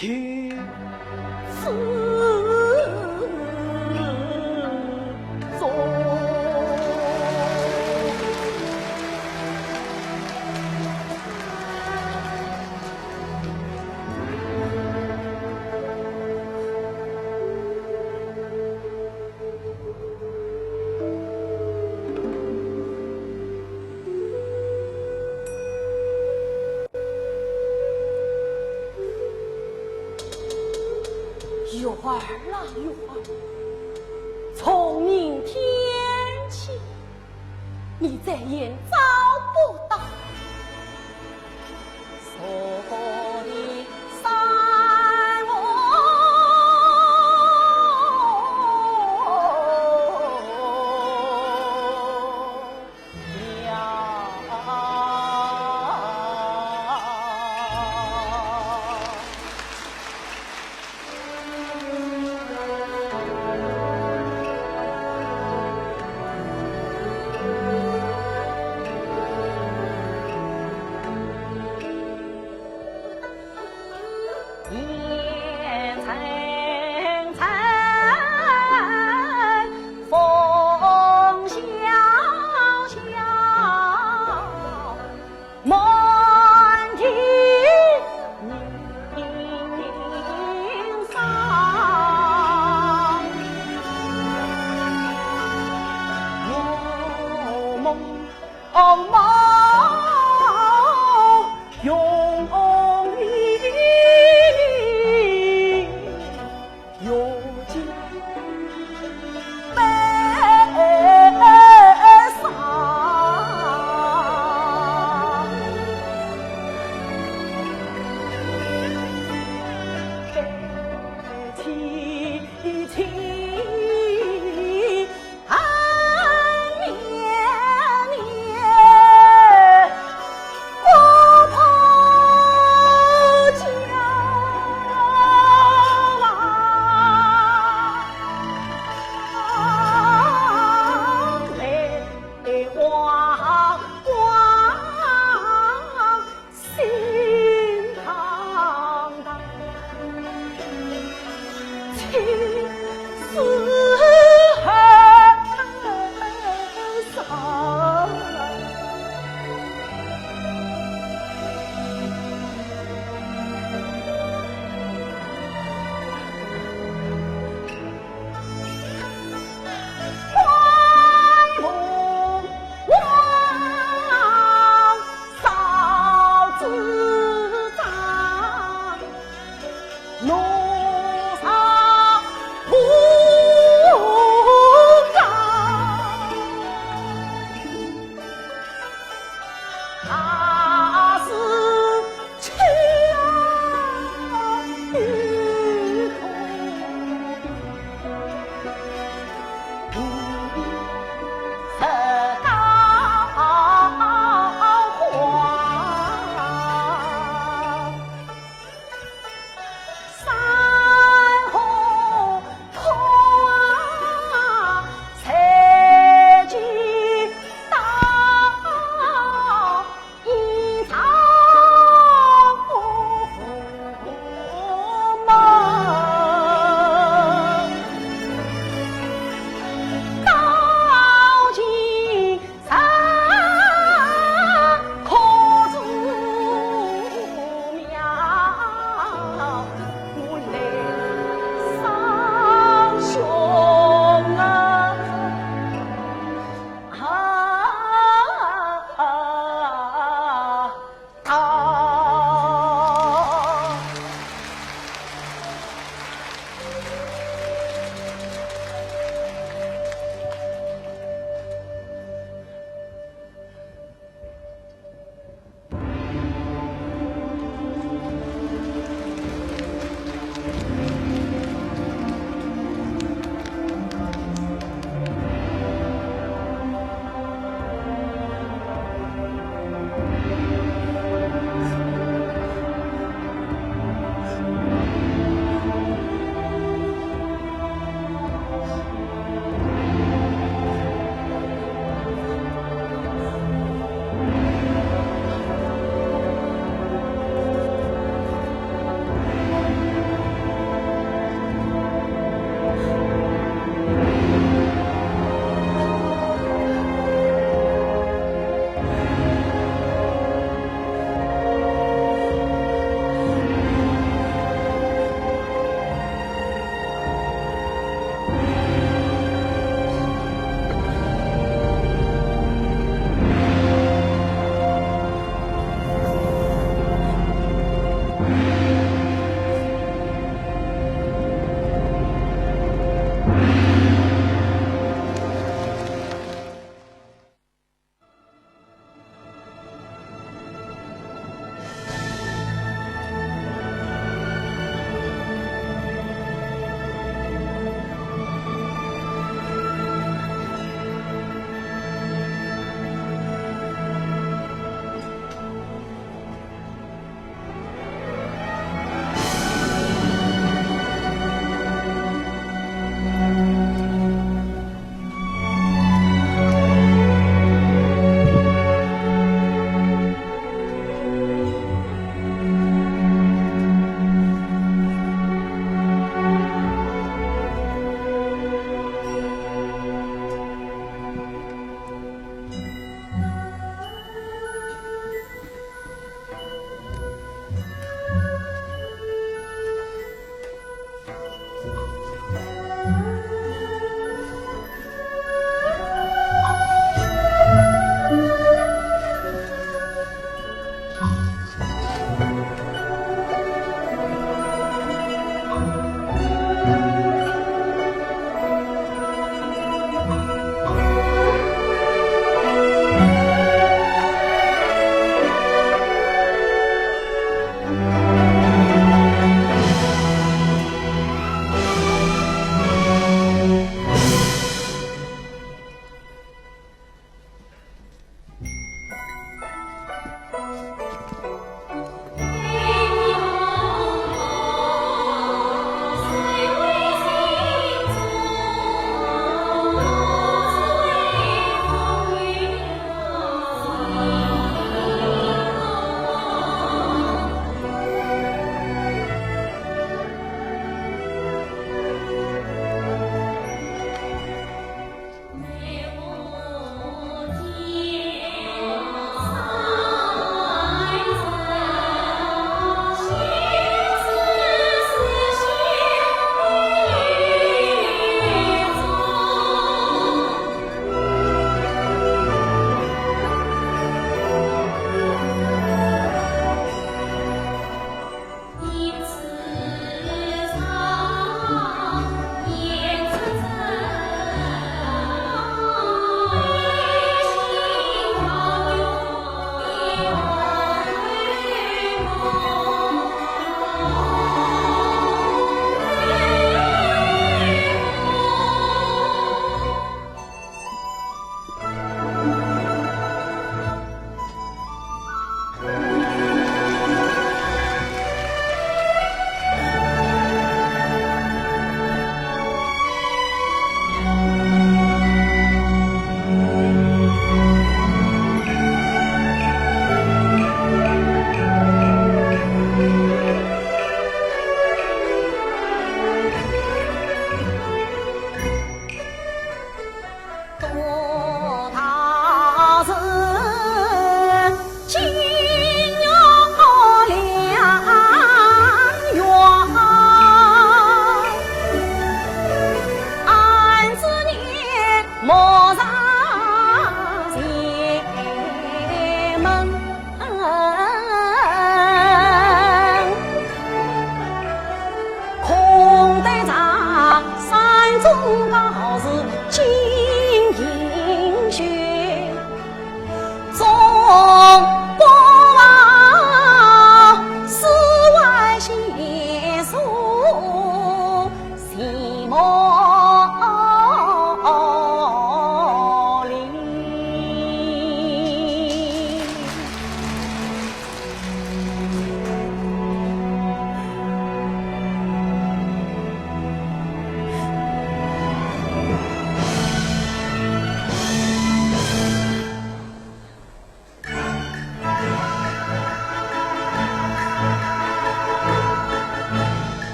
去此中。玉儿啦，玉儿，从明天起，你再也找不到所的山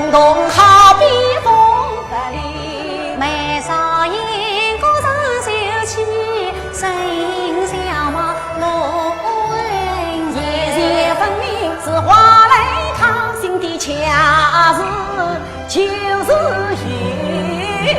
人同好比风格里，眉梢眼角上秀气，声音相貌落文言，言分明是花来他心底恰是就是缘。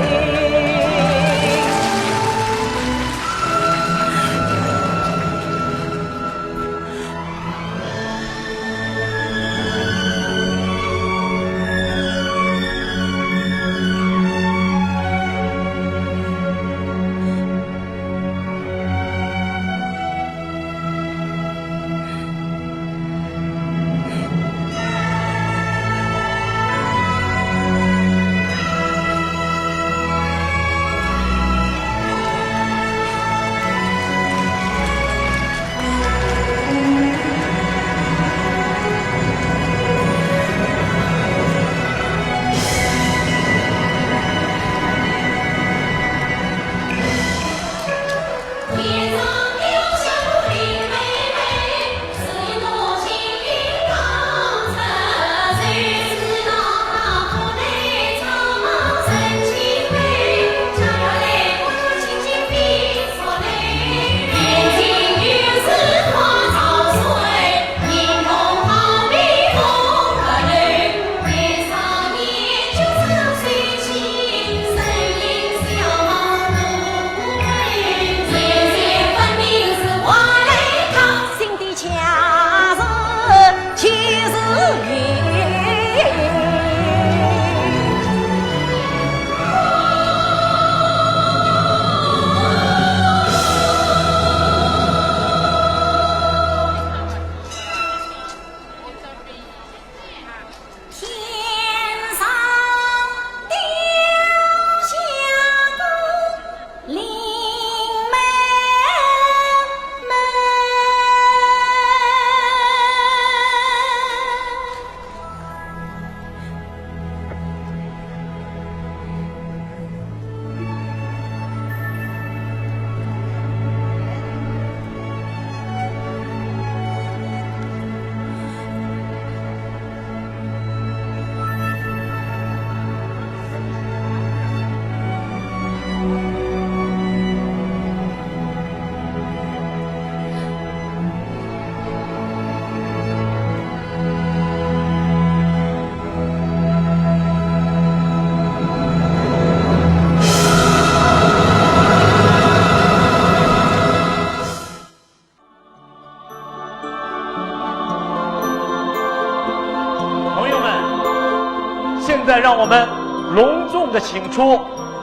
现在让我们隆重的请出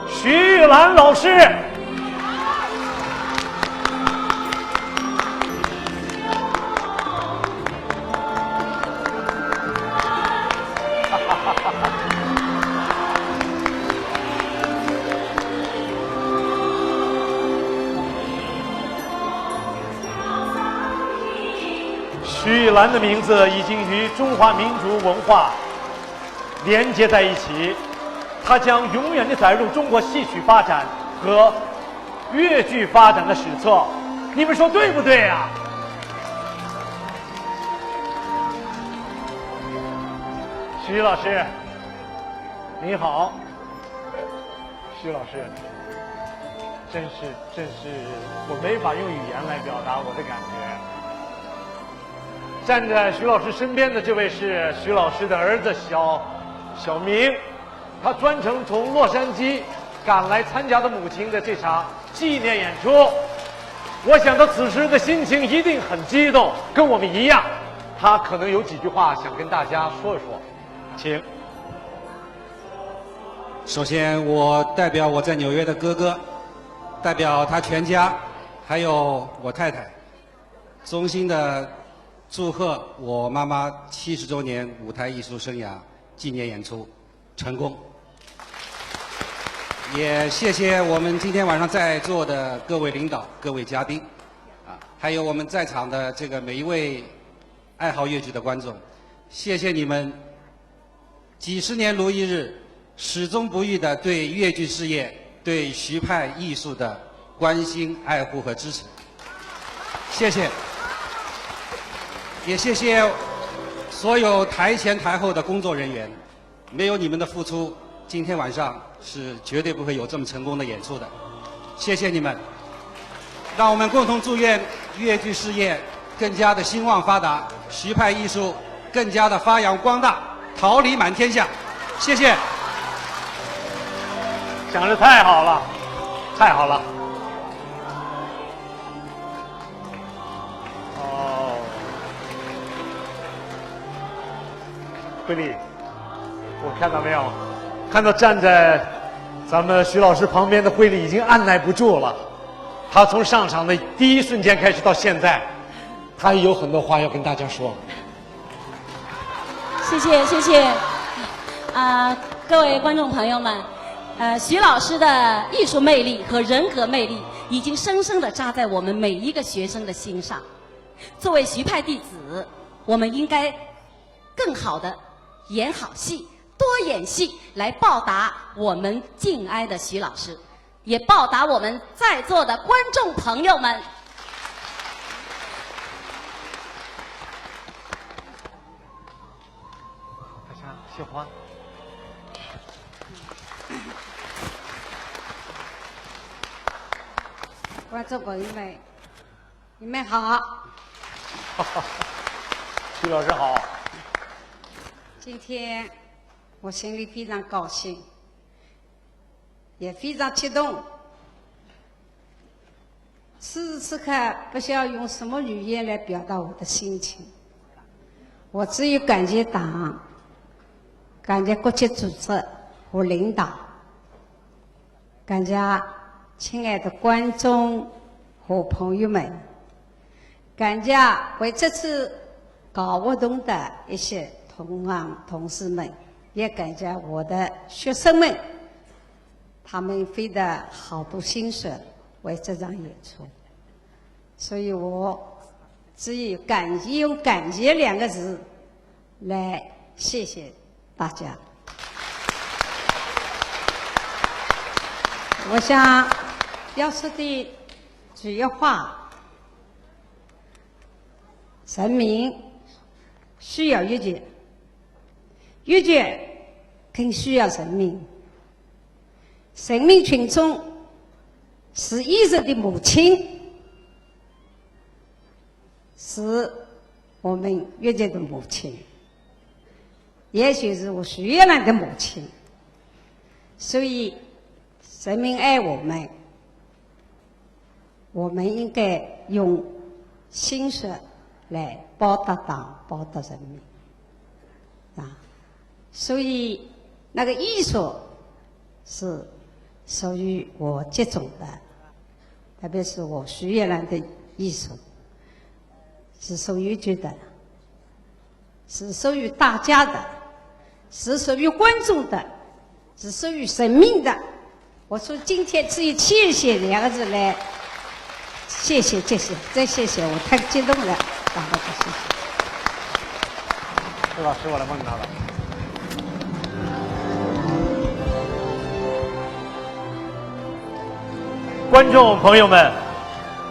徐玉兰老师。徐玉兰的名字已经与中华民族文化连接在一起，它将永远地载入中国戏曲发展和粤剧发展的史册。你们说对不对呀？徐老师，你好。徐老师，真是，我没法用语言来表达我的感觉。站在徐老师身边的这位是徐老师的儿子小明，他专程从洛杉矶赶来参加的母亲的这场纪念演出。我想他此时的心情一定很激动，跟我们一样。他可能有几句话想跟大家说一说，请。首先，我代表我在纽约的哥哥，代表他全家，还有我太太，衷心的祝贺我妈妈70周年舞台艺术生涯纪念演出成功。也谢谢我们今天晚上在座的各位领导、各位嘉宾，还有我们在场的这个每一位爱好粤剧的观众，谢谢你们几十年如一日，始终不渝的对粤剧事业、对徐派艺术的关心、爱护和支持。谢谢。也谢谢所有台前台后的工作人员，没有你们的付出，今天晚上是绝对不会有这么成功的演出的。谢谢你们，让我们共同祝愿越剧事业更加的兴旺发达，徐派艺术更加的发扬光大，桃李满天下。谢谢。讲得太好了，太好了。哦，慧丽，我看到没有？看到站在咱们徐老师旁边的慧丽已经按耐不住了。她从上场的第一瞬间开始到现在，她有很多话要跟大家说。谢谢谢谢，各位观众朋友们，徐老师的艺术魅力和人格魅力已经深深地扎在我们每一个学生的心上。作为徐派弟子，我们应该更好地演好戏，多演戏，来报答我们敬爱的徐老师，也报答我们在座的观众朋友们。谢花。观众朋友们，你们好。徐老师好。今天我心里非常高兴，也非常激动。此时此刻不晓得用什么语言来表达我的心情，我只有感谢党，感谢国际组织和领导，感谢亲爱的观众和朋友们，感谢为这次搞活动的一些同行同事们，也感谢我的学生们，他们费了好多心血为这场演出，所以我只有用感激2个字来谢谢大家。我想要说的主要话，人民需要越剧，越剧更需要人民。人民群众是艺术的母亲，是我们越剧的母亲，也许是我徐月兰的母亲。所以人民爱我们，我们应该用心血来报答党，报答人民所以那个艺术是属于我这种的，特别是我徐月兰的艺术是属于觉得是属于大家的，是属于观众的，是属于生命的。我说今天只有谢谢2个字来谢谢，再谢谢，我太激动了，大家谢谢。徐老师，我来问他了。观众朋友们，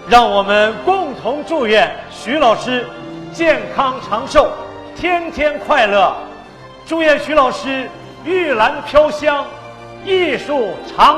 让我们共同祝愿徐老师健康长寿，天天快乐。祝愿徐老师玉兰飘香，艺术长。